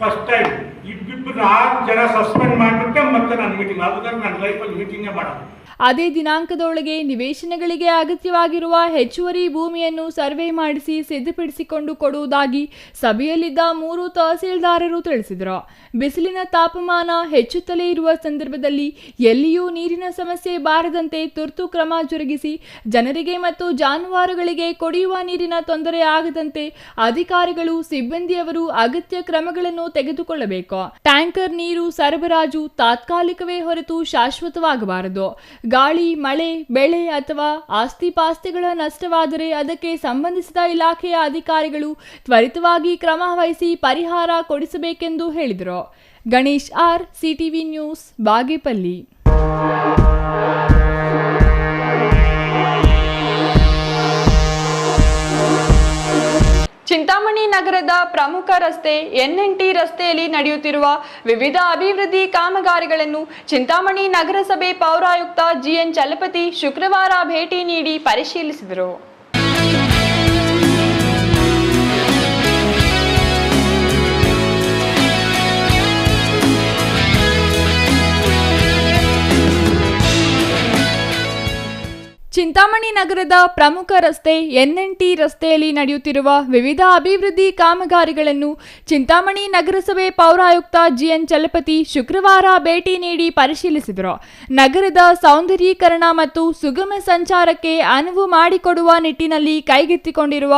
ಫಸ್ಟ್ ಟೈಮ್ 2-6 ಜನ ಸಸ್ಪೆಂಡ್ ಮಾಡಿಬಿಟ್ಟೆ ಮತ್ತೆ ನಾನು ಮೀಟಿಂಗ್ ಆಗೋದಾಗ ನನ್ನ ಲೈಫಲ್ಲಿ ಮೀಟಿಂಗೇ ಮಾಡೋದು. ಅದೇ ದಿನಾಂಕದೊಳಗೆ ನಿವೇಶನಗಳಿಗೆ ಅಗತ್ಯವಾಗಿರುವ ಹೆಚ್ಚುವರಿ ಭೂಮಿಯನ್ನು ಸರ್ವೆ ಮಾಡಿಸಿ ಸಿದ್ಧಪಡಿಸಿಕೊಂಡು ಕೊಡುವುದಾಗಿ ಸಭೆಯಲ್ಲಿದ್ದ 3 ತಹಸೀಲ್ದಾರರು ತಿಳಿಸಿದರು. ಬಿಸಿಲಿನ ತಾಪಮಾನ ಹೆಚ್ಚುತ್ತಲೇ ಇರುವ ಸಂದರ್ಭದಲ್ಲಿ ಎಲ್ಲಿಯೂ ನೀರಿನ ಸಮಸ್ಯೆ ಬಾರದಂತೆ ತುರ್ತು ಕ್ರಮ ಜರುಗಿಸಿ ಜನರಿಗೆ ಮತ್ತು ಜಾನುವಾರುಗಳಿಗೆ ಕುಡಿಯುವ ನೀರಿನ ತೊಂದರೆ ಆಗದಂತೆ ಅಧಿಕಾರಿಗಳು, ಸಿಬ್ಬಂದಿಯವರು ಅಗತ್ಯ ಕ್ರಮಗಳನ್ನು ತೆಗೆದುಕೊಳ್ಳಬೇಕು. ಮಾಡಬೇಕು. ಟ್ಯಾಂಕರ್ ನೀರು ಸರಬರಾಜು ತಾತ್ಕಾಲಿಕವೇ ಹೊರತು ಶಾಶ್ವತವಾಗಬಾರದು. ಗಾಳಿ, ಮಳೆ, ಬೆಳೆ ಅಥವಾ ಆಸ್ತಿಪಾಸ್ತಿಗಳ ನಷ್ಟವಾದರೆ ಅದಕ್ಕೆ ಸಂಬಂಧಿಸಿದ ಇಲಾಖೆಯ ಅಧಿಕಾರಿಗಳು ತ್ವರಿತವಾಗಿ ಕ್ರಮ ವಹಿಸಿ ಪರಿಹಾರ ಕೊಡಿಸಬೇಕೆಂದು ಹೇಳಿದರು. Ganesh R, CTV news, Bagepalli. Chintamani ನಗರದ ಪ್ರಮುಖ ರಸ್ತೆ NNT ರಸ್ತೆಯಲ್ಲಿ ನಡೆಯುತ್ತಿರುವ ವಿವಿಧ ಅಭಿವೃದ್ಧಿ ಕಾಮಗಾರಿಗಳನ್ನು ಚಿಂತಾಮಣಿ ನಗರಸಭೆ ಪೌರಾಯುಕ್ತ GN ಚಲಪತಿ ಶುಕ್ರವಾರ ಭೇಟಿ ನೀಡಿ ಪರಿಶೀಲಿಸಿದರು. ಚಿಂತಾಮಣಿ ನಗರದ ಪ್ರಮುಖ ರಸ್ತೆ NNT ರಸ್ತೆಯಲ್ಲಿ ನಡೆಯುತ್ತಿರುವ ವಿವಿಧ ಅಭಿವೃದ್ಧಿ ಕಾಮಗಾರಿಗಳನ್ನು ಚಿಂತಾಮಣಿ ನಗರಸಭೆ ಪೌರಾಯುಕ್ತ GN ಚಲಪತಿ ಶುಕ್ರವಾರ ಭೇಟಿ ನೀಡಿ ಪರಿಶೀಲಿಸಿದರು. ನಗರದ ಸೌಂದರ್ಯೀಕರಣ ಮತ್ತು ಸುಗಮ ಸಂಚಾರಕ್ಕೆ ಅನುವು ಮಾಡಿಕೊಡುವ ನಿಟ್ಟಿನಲ್ಲಿ ಕೈಗೆತ್ತಿಕೊಂಡಿರುವ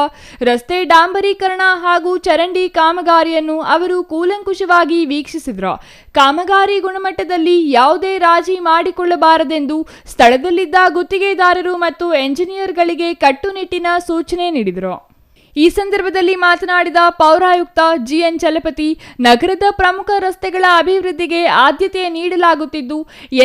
ರಸ್ತೆ ಡಾಂಬರೀಕರಣ ಹಾಗೂ ಚರಂಡಿ ಕಾಮಗಾರಿಯನ್ನು ಅವರು ಕೂಲಂಕುಷವಾಗಿ ವೀಕ್ಷಿಸಿದರು. ಕಾಮಗಾರಿ ಗುಣಮಟ್ಟದಲ್ಲಿ ಯಾವುದೇ ರಾಜಿ ಮಾಡಿಕೊಳ್ಳಬಾರದೆಂದು ಸ್ಥಳದಲ್ಲಿದ್ದ ಗುತ್ತಿಗೆದಾರರು ಮತ್ತು ಎಂಜಿನಿಯರ್ಗಳಿಗೆ ಕಟ್ಟುನಿಟ್ಟಿನ ಸೂಚನೆ ನೀಡಿದರು. ಈ ಸಂದರ್ಭದಲ್ಲಿ ಮಾತನಾಡಿದ ಪೌರಾಯುಕ್ತ GN ಚಲಪತಿ, ನಗರದ ಪ್ರಮುಖ ರಸ್ತೆಗಳ ಅಭಿವೃದ್ಧಿಗೆ ಆದ್ಯತೆ ನೀಡಲಾಗುತ್ತಿದ್ದು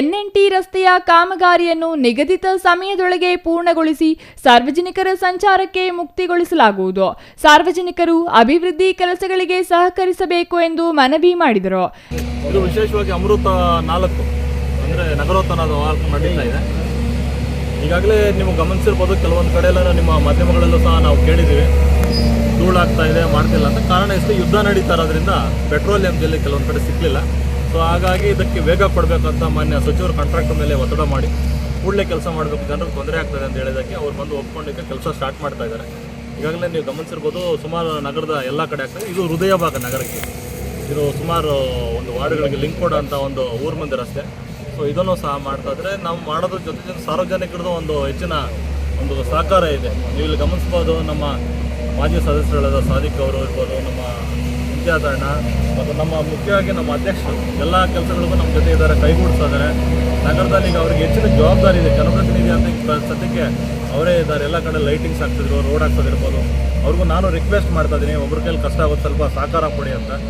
NNT ರಸ್ತೆಯ ಕಾಮಗಾರಿಯನ್ನು ನಿಗದಿತ ಸಮಯದೊಳಗೆ ಪೂರ್ಣಗೊಳಿಸಿ ಸಾರ್ವಜನಿಕರ ಸಂಚಾರಕ್ಕೆ ಮುಕ್ತಿಗೊಳಿಸಲಾಗುವುದು. ಸಾರ್ವಜನಿಕರು ಅಭಿವೃದ್ಧಿ ಕೆಲಸಗಳಿಗೆ ಸಹಕರಿಸಬೇಕು ಎಂದು ಮನವಿ ಮಾಡಿದರು. ಇದು ವಿಶೇಷವಾಗಿ ಅಮೃತ 4 ಅಂದರೆ ನಗರೋತ್ಥಾನದ ವಾರ್ಕ್ ನಡೀತಾ ಇದೆ. ಈಗಾಗಲೇ ನೀವು ಗಮನಿಸಿರ್ಬೋದು, ಕೆಲವೊಂದು ಕಡೆ ಎಲ್ಲ ನಿಮ್ಮ ಮಾಧ್ಯಮಗಳಲ್ಲೂ ಸಹ ನಾವು ಕೇಳಿದ್ದೀವಿ, ಧೂಳಾಗ್ತಾ ಇದೆ, ಮಾಡ್ತಿಲ್ಲ ಅಂತ. ಕಾರಣ ಎಷ್ಟು, ಯುದ್ಧ ನಡೀತಾ ಇರೋದ್ರಿಂದ ಪೆಟ್ರೋಲಿಯಂ ಜಲ್ಲಿ ಕೆಲವೊಂದು ಕಡೆ ಸಿಕ್ಕಲಿಲ್ಲ. ಸೊ ಹಾಗಾಗಿ ಇದಕ್ಕೆ ವೇಗ ಕೊಡಬೇಕಂತ ಮಾನ್ಯ ಸಚಿವರು ಕಾಂಟ್ರಾಕ್ಟರ್ ಮೇಲೆ ಒತ್ತಡ ಮಾಡಿ ಕೂಡಲೇ ಕೆಲಸ ಮಾಡಬೇಕು, ಜನರಿಗೆ ತೊಂದರೆ ಆಗ್ತದೆ ಅಂತ ಹೇಳಿದ್ದಕ್ಕೆ ಅವ್ರು ಬಂದು ಒಪ್ಕೊಂಡಿದ್ದೆ ಕೆಲಸ ಸ್ಟಾರ್ಟ್ ಮಾಡ್ತಾ ಇದ್ದಾರೆ. ಈಗಾಗಲೇ ನೀವು ಗಮನಿಸಿರ್ಬೋದು, ಸುಮಾರು ನಗರದ ಎಲ್ಲ ಕಡೆ ಆಗ್ತದೆ. ಇದು ಹೃದಯ ಭಾಗ ನಗರಕ್ಕೆ, ಇದು ಸುಮಾರು ಒಂದು ವಾರ್ಡ್ಗಳಿಗೆ ಲಿಂಕ್ ಕೊಡೋ ಅಂತ ಒಂದು ಊರ ಮುಂದೆ ರಸ್ತೆ. ಸೊ ಇದನ್ನು ಸಹ ಮಾಡ್ತಾ ಇದ್ರೆ ನಾವು ಮಾಡೋದ್ರ ಜೊತೆ ಸಾರ್ವಜನಿಕರದ್ದು ಒಂದು ಹೆಚ್ಚಿನ ಒಂದು ಸಹಕಾರ ಇದೆ. ನೀವು ಇಲ್ಲಿ ಗಮನಿಸ್ಬೋದು, ನಮ್ಮ ಮಾಜಿ ಸದಸ್ಯರಾದ ಸಾದಿಕ್ ಅವರು ಇರ್ಬೋದು, ನಮ್ಮ ಇಂತಿಯಾಜ್ ಅಣ್ಣ ಮತ್ತು ನಮ್ಮ ಮುಖ್ಯವಾಗಿ ನಮ್ಮ ಅಧ್ಯಕ್ಷರು ಎಲ್ಲ ಕೆಲಸಗಳಿಗೂ ನಮ್ಮ ಜೊತೆ ಇದ್ದಾರೆ, ಕೈಗೂಡಿಸ್ತಾ ಇದ್ದಾರೆ. ನಗರದಲ್ಲಿ ಈಗ ಅವ್ರಿಗೆ ಹೆಚ್ಚಿನ ಜವಾಬ್ದಾರಿ ಇದೆ, ಜನಪ್ರತಿನಿಧಿ ಅಂತ ಸದ್ಯಕ್ಕೆ ಅವರೇ ಇದ್ದಾರೆ. ಎಲ್ಲ ಕಡೆ ಲೈಟಿಂಗ್ಸ್ ಆಗ್ತಿದ್ರು, ರೋಡ್ ಹಾಕ್ಸೋದಿರ್ಬೋದು. ಅವ್ರಿಗೂ ನಾನು ರಿಕ್ವೆಸ್ಟ್ ಮಾಡ್ತಾ ಇದ್ದೀನಿ, ಒಬ್ಬರ ಕೈಲಿ ಕಷ್ಟ ಆಗೋದು, ಸ್ವಲ್ಪ ಸಹಕಾರ ಕೊಡಿ ಅಂತ.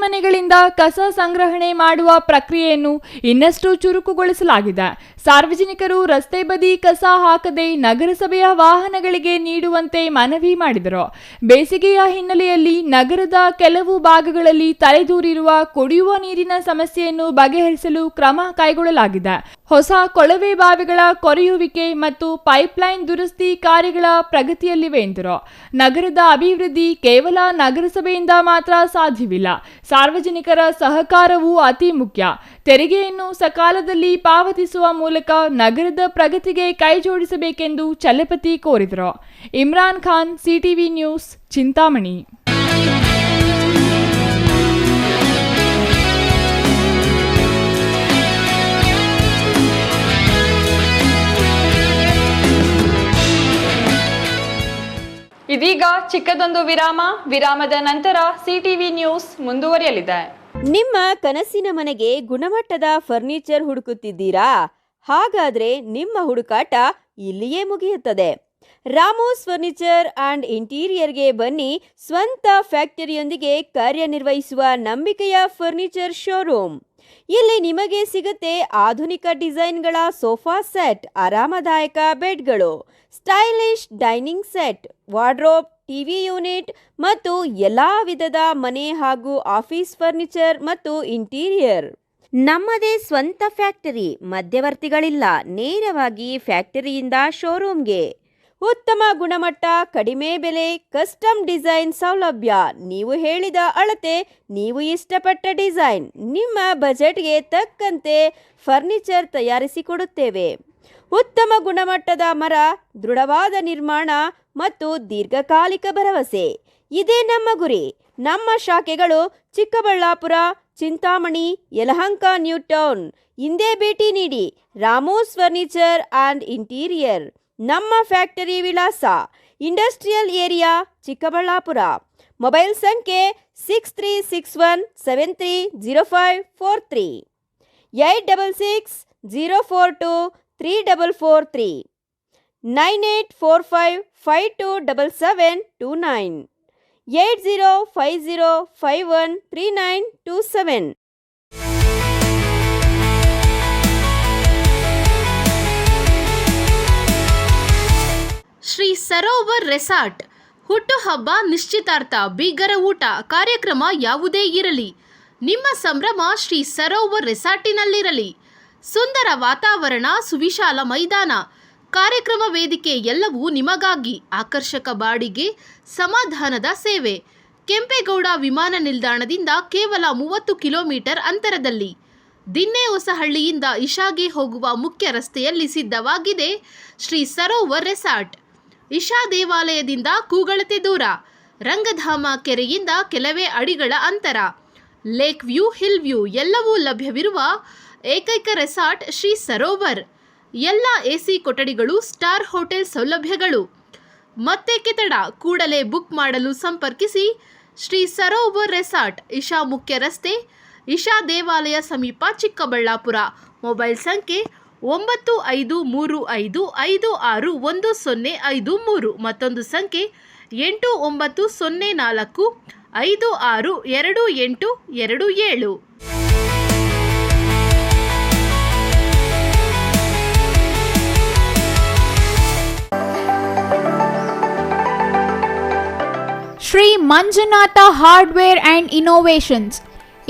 ಮನೆಗಳಿಂದ ಕಸ ಸಂಗ್ರಹಣೆ ಮಾಡುವ ಪ್ರಕ್ರಿಯೆಯನ್ನು ಇನ್ನಷ್ಟು ಚುರುಕುಗೊಳಿಸಲಾಗಿದೆ. ಸಾರ್ವಜನಿಕರು ರಸ್ತೆ ಬದಿ ಕಸ ಹಾಕದೆ ನಗರಸಭೆಯ ವಾಹನಗಳಿಗೆ ನೀಡುವಂತೆ ಮನವಿ ಮಾಡಿದರು. ಬೇಸಿಗೆಯ ಹಿನ್ನೆಲೆಯಲ್ಲಿ ನಗರದ ಕೆಲವು ಭಾಗಗಳಲ್ಲಿ ತಲೆದೂರಿರುವ ಕುಡಿಯುವ ನೀರಿನ ಸಮಸ್ಯೆಯನ್ನು ಬಗೆಹರಿಸಲು ಕ್ರಮ ಕೈಗೊಳ್ಳಲಾಗಿದೆ. ಹೊಸ ಕೊಳವೆ ಬಾವಿಗಳ ಕೊರೆಯುವಿಕೆ ಮತ್ತು ಪೈಪ್ಲೈನ್ ದುರಸ್ತಿ ಕಾರ್ಯಗಳ ಪ್ರಗತಿಯಲ್ಲಿವೆ ಎಂದರು. ನಗರದ ಅಭಿವೃದ್ಧಿ ಕೇವಲ ನಗರಸಭೆಯಿಂದ ಮಾತ್ರ ಸಾಧ್ಯವಿಲ್ಲ. ಸಾರ್ವಜನಿಕರ ಸಹಕಾರವೂ ಅತಿ ಮುಖ್ಯ. ತೆರಿಗೆಯನ್ನು ಸಕಾಲದಲ್ಲಿ ಪಾವತಿಸುವ ಮೂಲಕ ನಗರದ ಪ್ರಗತಿಗೆ ಕೈಜೋಡಿಸಬೇಕೆಂದು ಚಲಪತಿ ಕೋರಿದರು. Imran Khan, CTV news, Chintamani. ಇದೀಗ ಚಿಕ್ಕದೊಂದು ವಿರಾಮದ ನಂತರ ಸಿಟಿವಿ ನ್ಯೂಸ್ ಮುಂದುವರಿಯಲಿದೆ. ನಿಮ್ಮ ಕನಸಿನ ಮನೆಗೆ ಗುಣಮಟ್ಟದ ಫರ್ನಿಚರ್ ಹುಡುಕುತ್ತಿದ್ದೀರಾ? ಹಾಗಾದ್ರೆ ನಿಮ್ಮ ಹುಡುಕಾಟ ಇಲ್ಲಿಯೇ ಮುಗಿಯುತ್ತದೆ. ರಾಮೋಸ್ ಫರ್ನಿಚರ್ ಅಂಡ್ ಇಂಟೀರಿಯರ್ಗೆ ಬನ್ನಿ. ಸ್ವಂತ ಫ್ಯಾಕ್ಟರಿಯೊಂದಿಗೆ ಕಾರ್ಯನಿರ್ವಹಿಸುವ ನಂಬಿಕೆಯ ಫರ್ನಿಚರ್ ಶೋರೂಮ್. ಇಲ್ಲಿ ನಿಮಗೆ ಸಿಗುತ್ತೆ ಆಧುನಿಕ ಡಿಸೈನ್ಗಳ ಸೋಫಾ ಸೆಟ್, ಆರಾಮದಾಯಕ ಬೆಡ್ಗಳು, stylish dining set, wardrobe, TV unit ಮತ್ತು ಎಲ್ಲಾ ವಿಧದ ಮನೆ ಹಾಗೂ ಆಫೀಸ್ ಫರ್ನಿಚರ್ ಮತ್ತು ಇಂಟೀರಿಯರ್. ನಮ್ಮದೇ ಸ್ವಂತ ಫ್ಯಾಕ್ಟರಿ, ಮಧ್ಯವರ್ತಿಗಳಿಲ್ಲ. ನೇರವಾಗಿ ಫ್ಯಾಕ್ಟರಿಯಿಂದ ಶೋರೂಮ್ಗೆ. ಉತ್ತಮ ಗುಣಮಟ್ಟ, ಕಡಿಮೆ ಬೆಲೆ, ಕಸ್ಟಮ್ ಡಿಸೈನ್ ಸೌಲಭ್ಯ. ನೀವು ಹೇಳಿದ ಅಳತೆ, ನೀವು ಇಷ್ಟಪಟ್ಟ ಡಿಸೈನ್, ನಿಮ್ಮ ಬಜೆಟ್ಗೆ ತಕ್ಕಂತೆ ಫರ್ನಿಚರ್ ತಯಾರಿಸಿಕೊಡುತ್ತೇವೆ. ಉತ್ತಮ ಗುಣಮಟ್ಟದ ಮರ, ದೃಢವಾದ ನಿರ್ಮಾಣ ಮತ್ತು ದೀರ್ಘಕಾಲಿಕ ಭರವಸೆ, ಇದೇ ನಮ್ಮ ಗುರಿ. ನಮ್ಮ ಶಾಖೆಗಳು ಚಿಕ್ಕಬಳ್ಳಾಪುರ, ಚಿಂತಾಮಣಿ, ಯಲಹಂಕ, ನ್ಯೂ ಟೌನ್. ಇಂದೇ ಭೇಟಿ ನೀಡಿ. ರಾಮೋಸ್ ಫರ್ನಿಚರ್ ಅಂಡ್ ಇಂಟೀರಿಯರ್. ನಮ್ಮ ಫ್ಯಾಕ್ಟರಿ ವಿಳಾಸ: ಇಂಡಸ್ಟ್ರಿಯಲ್ ಏರಿಯಾ, ಚಿಕ್ಕಬಳ್ಳಾಪುರ. ಮೊಬೈಲ್ ಸಂಖ್ಯೆ 6361730543, 8660423443, 9845527729, 8050513927. ಶ್ರೀ ಸರೋವರ್ ರೆಸಾರ್ಟ್ ಹುಟ್ಟುಹಬ್ಬ, ನಿಶ್ಚಿತಾರ್ಥ, ಬೀಗರ ಊಟ, ಕಾರ್ಯಕ್ರಮ ಯಾವುದೇ ಇರಲಿ, ನಿಮ್ಮ ಸಂಭ್ರಮ ಶ್ರೀ ಸರೋವರ್ ರೆಸಾರ್ಟಿನಲ್ಲಿರಲಿ. ಸುಂದರ ವಾತಾವರಣ, ಸುವಿಶಾಲ ಮೈದಾನ, ಕಾರ್ಯಕ್ರಮ ವೇದಿಕೆ ಎಲ್ಲವೂ ನಿಮಗಾಗಿ. ಆಕರ್ಷಕ ಬಾಡಿಗೆ, ಸಮಾಧಾನದ ಸೇವೆ. ಕೆಂಪೇಗೌಡ ವಿಮಾನ ನಿಲ್ದಾಣದಿಂದ ಕೇವಲ 30 ಕಿಲೋಮೀಟರ್ ಅಂತರದಲ್ಲಿ. ದಿನ್ನೆ ಹೊಸಹಳ್ಳಿಯಿಂದ ಇಶಾಗೆ ಹೋಗುವ ಮುಖ್ಯ ರಸ್ತೆಯಲ್ಲಿ ಸಿದ್ಧವಾಗಿದೆ ಶ್ರೀ ಸರೋವರ್ ರೆಸಾರ್ಟ್. ಇಶಾ ದೇವಾಲಯದಿಂದ ಕೂಗಳತೆ ದೂರ, ರಂಗಧಾಮ ಕೆರೆಯಿಂದ ಕೆಲವೇ ಅಡಿಗಳ ಅಂತರ, ಲೇಕ್ ವ್ಯೂ, ಹಿಲ್ ವ್ಯೂ ಎಲ್ಲವೂ ಲಭ್ಯವಿರುವ ಏಕೈಕ ರೆಸಾರ್ಟ್ ಶ್ರೀ ಸರೋವರ್. ಎಲ್ಲ ಎಸಿ ಕೊಠಡಿಗಳು, ಸ್ಟಾರ್ ಹೋಟೆಲ್ ಸೌಲಭ್ಯಗಳು. ಮತ್ತೇಕೆ ತಡ, ಕೂಡಲೇ ಬುಕ್ ಮಾಡಲು ಸಂಪರ್ಕಿಸಿ. ಶ್ರೀ ಸರೋವರ್ ರೆಸಾರ್ಟ್, ಇಶಾ ಮುಖ್ಯ ರಸ್ತೆ, ಇಶಾ ದೇವಾಲಯ ಸಮೀಪ, ಚಿಕ್ಕಬಳ್ಳಾಪುರ. ಮೊಬೈಲ್ ಸಂಖ್ಯೆ 9535561053, ಮತ್ತೊಂದು ಸಂಖ್ಯೆ 8904562827. Shri Manjunatha hardware and innovations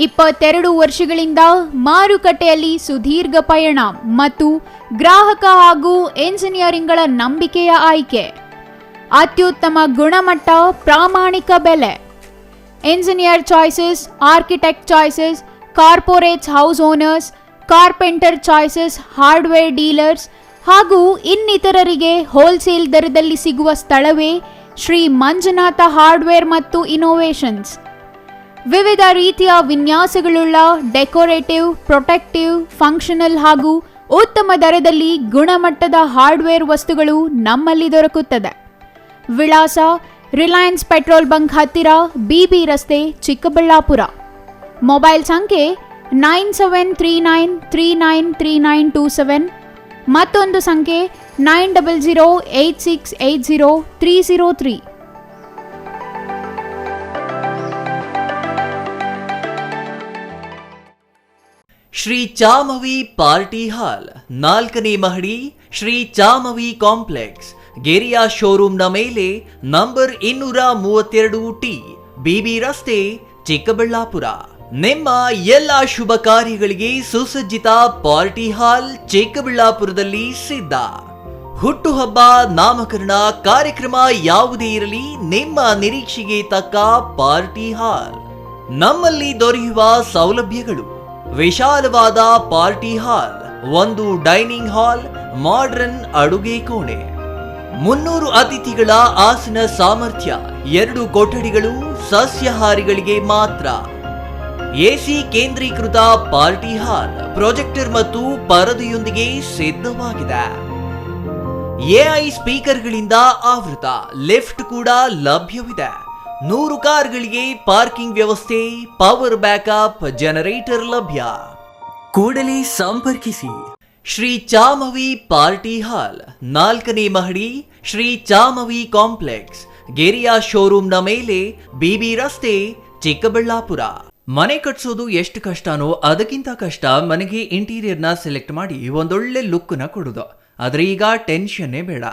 22 ವರ್ಷಗಳಿಂದ ಮಾರುಕಟ್ಟೆಯಲ್ಲಿ ಸುದೀರ್ಘ ಪಯಣ ಮತ್ತು ಗ್ರಾಹಕ ಹಾಗೂ ಎಂಜಿನಿಯರಿಂಗ್ಗಳ ನಂಬಿಕೆಯ ಆಯ್ಕೆ. ಅತ್ಯುತ್ತಮ ಗುಣಮಟ್ಟ, ಪ್ರಾಮಾಣಿಕ ಬೆಲೆ. Engineer choices, architect choices, corporates, house owners, carpenter choices, hardware dealers ಹಾಗೂ ಇನ್ನಿತರರಿಗೆ ಹೋಲ್ಸೇಲ್ ದರದಲ್ಲಿ ಸಿಗುವ ಸ್ಥಳವೇ ಶ್ರೀ ಮಂಜುನಾಥ ಹಾರ್ಡ್ವೇರ್ ಮತ್ತು ಇನೋವೇಷನ್ಸ್. ವಿವಿಧ ರೀತಿಯ ವಿನ್ಯಾಸಗಳುಳ್ಳ ಡೆಕೋರೇಟಿವ್, ಪ್ರೊಟೆಕ್ಟಿವ್, ಫಂಕ್ಷನಲ್ ಹಾಗೂ ಉತ್ತಮ ದರದಲ್ಲಿ ಗುಣಮಟ್ಟದ ಹಾರ್ಡ್ವೇರ್ ವಸ್ತುಗಳು ನಮ್ಮಲ್ಲಿ ದೊರಕುತ್ತದೆ. ವಿಳಾಸ: ರಿಲಯನ್ಸ್ ಪೆಟ್ರೋಲ್ ಬಂಕ್ ಹತ್ತಿರ, ಬಿಬಿ ರಸ್ತೆ, ಚಿಕ್ಕಬಳ್ಳಾಪುರ. ಮೊಬೈಲ್ ಸಂಖ್ಯೆ 9739393927, ಮತ್ತೊಂದು ಸಂಖ್ಯೆ 9008680303. ಶ್ರೀ ಚಾಮವಿ ಪಾರ್ಟಿ ಹಾಲ್, 4ನೇ ಮಹಡಿ, ಶ್ರೀ ಚಾಮವಿ ಕಾಂಪ್ಲೆಕ್ಸ್, ಗೆರಿಯಾ ಶೋರೂಮ್ನ ಮೇಲೆ, ನಂಬರ್ 232T, ಬಿಬಿ ರಸ್ತೆ, ಚಿಕ್ಕಬಳ್ಳಾಪುರ. ನಿಮ್ಮ ಎಲ್ಲ ಶುಭ ಕಾರ್ಯಗಳಿಗೆ ಸುಸಜ್ಜಿತ ಪಾರ್ಟಿ ಹಾಲ್ ಚಿಕ್ಕಬಳ್ಳಾಪುರದಲ್ಲಿ ಸಿದ್ಧ. ಹುಟ್ಟುಹಬ್ಬ, ನಾಮಕರಣ, ಕಾರ್ಯಕ್ರಮ ಯಾವುದೇ ಇರಲಿ, ನಿಮ್ಮ ನಿರೀಕ್ಷೆಗೆ ತಕ್ಕ ಪಾರ್ಟಿ ಹಾಲ್. ನಮ್ಮಲ್ಲಿ ದೊರೆಯುವ ಸೌಲಭ್ಯಗಳು: ವಿಶಾಲವಾದ ಪಾರ್ಟಿ ಹಾಲ್, ಒಂದು ಡೈನಿಂಗ್ ಹಾಲ್, ಮಾಡರ್ನ್ ಅಡುಗೆ ಕೋಣೆ, 300 ಅತಿಥಿಗಳ ಆಸನ ಸಾಮರ್ಥ್ಯ, 2 ಕೊಠಡಿಗಳು ಸಸ್ಯಾಹಾರಿಗಳಿಗೆ ಮಾತ್ರ. ಎಸಿ ಕೇಂದ್ರೀಕೃತ ಪಾರ್ಟಿ ಹಾಲ್, ಪ್ರೊಜೆಕ್ಟರ್ ಮತ್ತು ಪರದೆಯೊಂದಿಗೆ ಸಿದ್ಧವಾಗಿದೆ. ಎಐ ಸ್ಪೀಕರ್ಗಳಿಂದ ಆವೃತ, ಲಿಫ್ಟ್ ಕೂಡ ಲಭ್ಯವಿದೆ. 100 ಕಾರ್ಗಳಿಗೆ ಪಾರ್ಕಿಂಗ್ ವ್ಯವಸ್ಥೆ, ಪವರ್ ಬ್ಯಾಕಪ್, ಜನರೇಟರ್ ಲಭ್ಯ. ಕೂಡಲೇ ಸಂಪರ್ಕಿಸಿ. ಶ್ರೀ ಚಾಮವಿ ಪಾರ್ಟಿ ಹಾಲ್, 4ನೇ ಮಹಡಿ, ಶ್ರೀ ಚಾಮವಿ ಕಾಂಪ್ಲೆಕ್ಸ್, ಗೆರಿಯಾ ಶೋರೂಮ್ನ ಮೇಲೆ, ಬಿಬಿ ರಸ್ತೆ, ಚಿಕ್ಕಬಳ್ಳಾಪುರ. ಮನೆ ಕಟ್ಸೋದು ಎಷ್ಟು ಕಷ್ಟನೋ ಅದಕ್ಕಿಂತ ಕಷ್ಟ ಮನೆಗೆ ಇಂಟೀರಿಯರ್ನ ಸೆಲೆಕ್ಟ್ ಮಾಡಿ ಒಂದೊಳ್ಳೆ ಲುಕ್ನ ಕೊಡೋದು. ಆದರೆ ಈಗ ಟೆನ್ಷನ್ನೇ ಬೇಡ.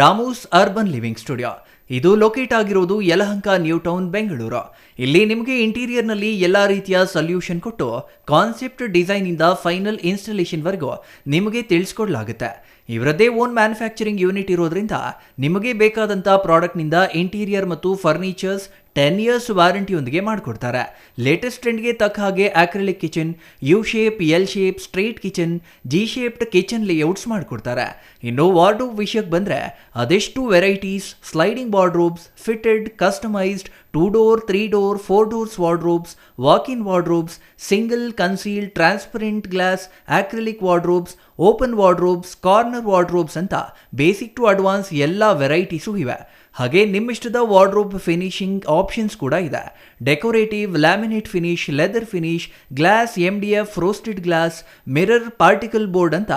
ರಾಮೂಸ್ ಅರ್ಬನ್ ಲಿವಿಂಗ್ ಸ್ಟುಡಿಯೋ, ಇದು ಲೊಕೇಟ್ ಆಗಿರೋದು ಯಲಹಂಕ ನ್ಯೂ ಟೌನ್, ಬೆಂಗಳೂರು. ಇಲ್ಲಿ ನಿಮಗೆ ಇಂಟೀರಿಯರ್ನಲ್ಲಿ ಎಲ್ಲ ರೀತಿಯ ಸೊಲ್ಯೂಷನ್ ಕೊಟ್ಟು ಕಾನ್ಸೆಪ್ಟ್ ಡಿಸೈನ್ ಇಂದ ಫೈನಲ್ ಇನ್ಸ್ಟಾಲೇಷನ್ ವರೆಗೂ ನಿಮಗೆ ತಿಳಿಸ್ಕೊಡ್ಲಾಗುತ್ತೆ. ಇವರದ್ದೇ ಓನ್ ಮ್ಯಾನುಫ್ಯಾಕ್ಚರಿಂಗ್ ಯೂನಿಟ್ ಇರೋದ್ರಿಂದ ನಿಮಗೆ ಬೇಕಾದಂಥ ಪ್ರಾಡಕ್ಟ್ನಿಂದ ಇಂಟೀರಿಯರ್ ಮತ್ತು ಫರ್ನಿಚರ್ಸ್ 10 years ವಾರಂಟಿಯೊಂದಿಗೆ ಮಾಡಿಕೊಡ್ತಾರೆ. ಲೇಟೆಸ್ಟ್ ಟ್ರೆಂಡ್ಗೆ ತಕ್ಕ ಹಾಗೆ acrylic kitchen, U shape, L shape, straight kitchen, G shaped kitchen layouts ಮಾಡಿಕೊಡ್ತಾರೆ. ಇನ್ನು ವಾರ್ಡ್ರೋಬ್ ವಿಷಯಕ್ಕೆ ಬಂದರೆ ಅದೆಷ್ಟು varieties, sliding wardrobes, fitted, customised, 2 door, 3 door, 4 doors wardrobes, walk-in wardrobes, single, concealed, transparent glass, acrylic wardrobes, open wardrobes, corner wardrobes ಅಂತ basic to advance ಎಲ್ಲ varieties ಇವೆ. ಹಾಗೆ ನಿಮ್ಮಿಷ್ಟದ wardrobe finishing options ಕೂಡ ಇದೆ. Decorative, laminate finish, leather finish, glass, MDF, roasted glass, mirror, particle board ಅಂತ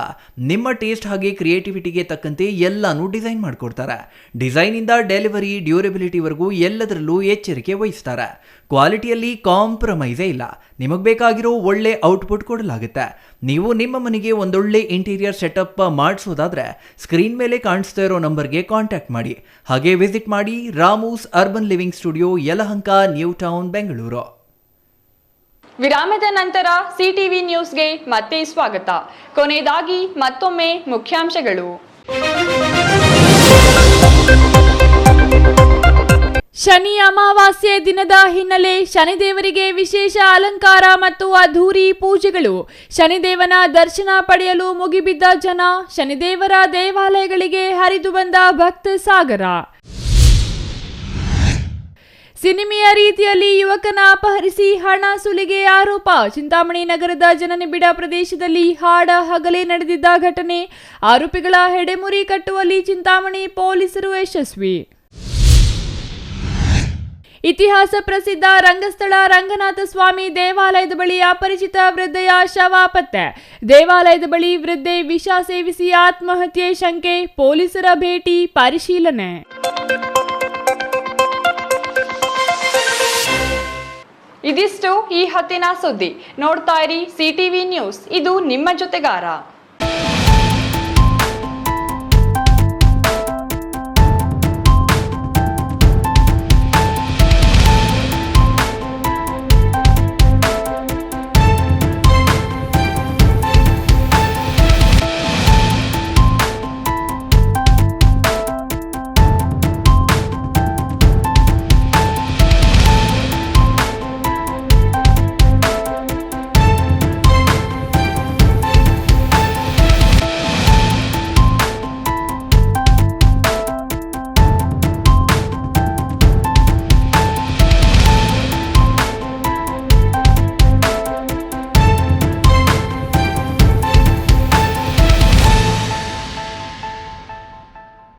ನಿಮ್ಮ taste ಹಾಗೆ ಕ್ರಿಯೇಟಿವಿಟಿಗೆ ತಕ್ಕಂತೆ ಎಲ್ಲಾನು ಡಿಸೈನ್ ಮಾಡಿಕೊಡ್ತಾರೆ. ಡಿಸೈನಿಂದ ಡೆಲಿವರಿ, ಡ್ಯೂರಬಿಲಿಟಿವರೆಗೂ ಎಲ್ಲದರಲ್ಲೂ ಎಚ್ಚರಿಕೆ ವಹಿಸ್ತಾರೆ. ಕ್ವಾಲಿಟಿಯಲ್ಲಿ ಕಾಂಪ್ರಮೈಸೇ ಇಲ್ಲ. ನಿಮಗೆ ಬೇಕಾಗಿರೋ ಒಳ್ಳೆ ಔಟ್ಪುಟ್ ಕೊಡಲಾಗುತ್ತೆ. ನೀವು ನಿಮ್ಮ ಮನೆಗೆ ಒಂದೊಳ್ಳೆ ಇಂಟೀರಿಯರ್ ಸೆಟಪ್ ಮಾಡಿಸೋದಾದ್ರೆ ಸ್ಕ್ರೀನ್ ಮೇಲೆ ಕಾಣಿಸ್ತಾ ಇರೋ ನಂಬರ್ಗೆ ಕಾಂಟ್ಯಾಕ್ಟ್ ಮಾಡಿ. ಹಾಗೆ ವಿಸಿಟ್ ಮಾಡಿ Ramu's urban living studio, Yelahanka, new town, Bengaluru. ವಿರಾಮದ ನಂತರ ಸಿಟಿವಿ ನ್ಯೂಸ್ಗೆ ಮತ್ತೆ ಸ್ವಾಗತ. ಕೊನೆಯದಾಗಿ ಮತ್ತೊಮ್ಮೆ ಮುಖ್ಯಾಂಶಗಳು. ಶನಿ ಅಮಾವಾಸ್ಯೆ ದಿನದ ಹಿನ್ನೆಲೆ ಶನಿದೇವರಿಗೆ ವಿಶೇಷ ಅಲಂಕಾರ ಮತ್ತು ಅದ್ಧೂರಿ ಪೂಜೆಗಳು. ಶನಿದೇವನ ದರ್ಶನ ಪಡೆಯಲು ಮುಗಿಬಿದ್ದ ಜನ, ಶನಿದೇವರ ದೇವಾಲಯಗಳಿಗೆ ಹರಿದು ಬಂದ ಭಕ್ತ ಸಾಗರ. ಸಿನಿಮೆಯ ರೀತಿಯಲ್ಲಿ ಯುವಕನ ಅಪಹರಿಸಿ ಹಣ ಸುಲಿಗೆ ಆರೋಪ. ಚಿಂತಾಮಣಿ ನಗರದ ಜನನಿಬಿಡ ಪ್ರದೇಶದಲ್ಲಿ ಹಾಡ ಹಗಲೇ ನಡೆದಿದ್ದ ಘಟನೆ. ಆರೋಪಿಗಳ ಹೆಡೆಮುರಿ ಕಟ್ಟುವಲ್ಲಿ ಚಿಂತಾಮಣಿ ಪೊಲೀಸರು ಯಶಸ್ವಿ. ಇತಿಹಾಸ ಪ್ರಸಿದ್ಧ ರಂಗಸ್ಥಳ ರಂಗನಾಥ ಸ್ವಾಮಿ ದೇವಾಲಯದ ಬಳಿ ಅಪರಿಚಿತ ವೃದ್ಧೆಯ ಶವ ಪತ್ತೆ. ದೇವಾಲಯದ ಬಳಿ ವೃದ್ಧೆ ವಿಷ ಸೇವಿಸಿ ಆತ್ಮಹತ್ಯೆ ಶಂಕೆ. ಪೊಲೀಸರ ಭೇಟಿ, ಪರಿಶೀಲನೆ. ಇದಿಷ್ಟು ಈ ಹೊತ್ತಿನ ಸುದ್ದಿ. ನೋಡ್ತಾ ಇರಿ ಸಿಟಿವಿ ನ್ಯೂಸ್, ಇದು ನಿಮ್ಮ ಜೊತೆಗಾರ.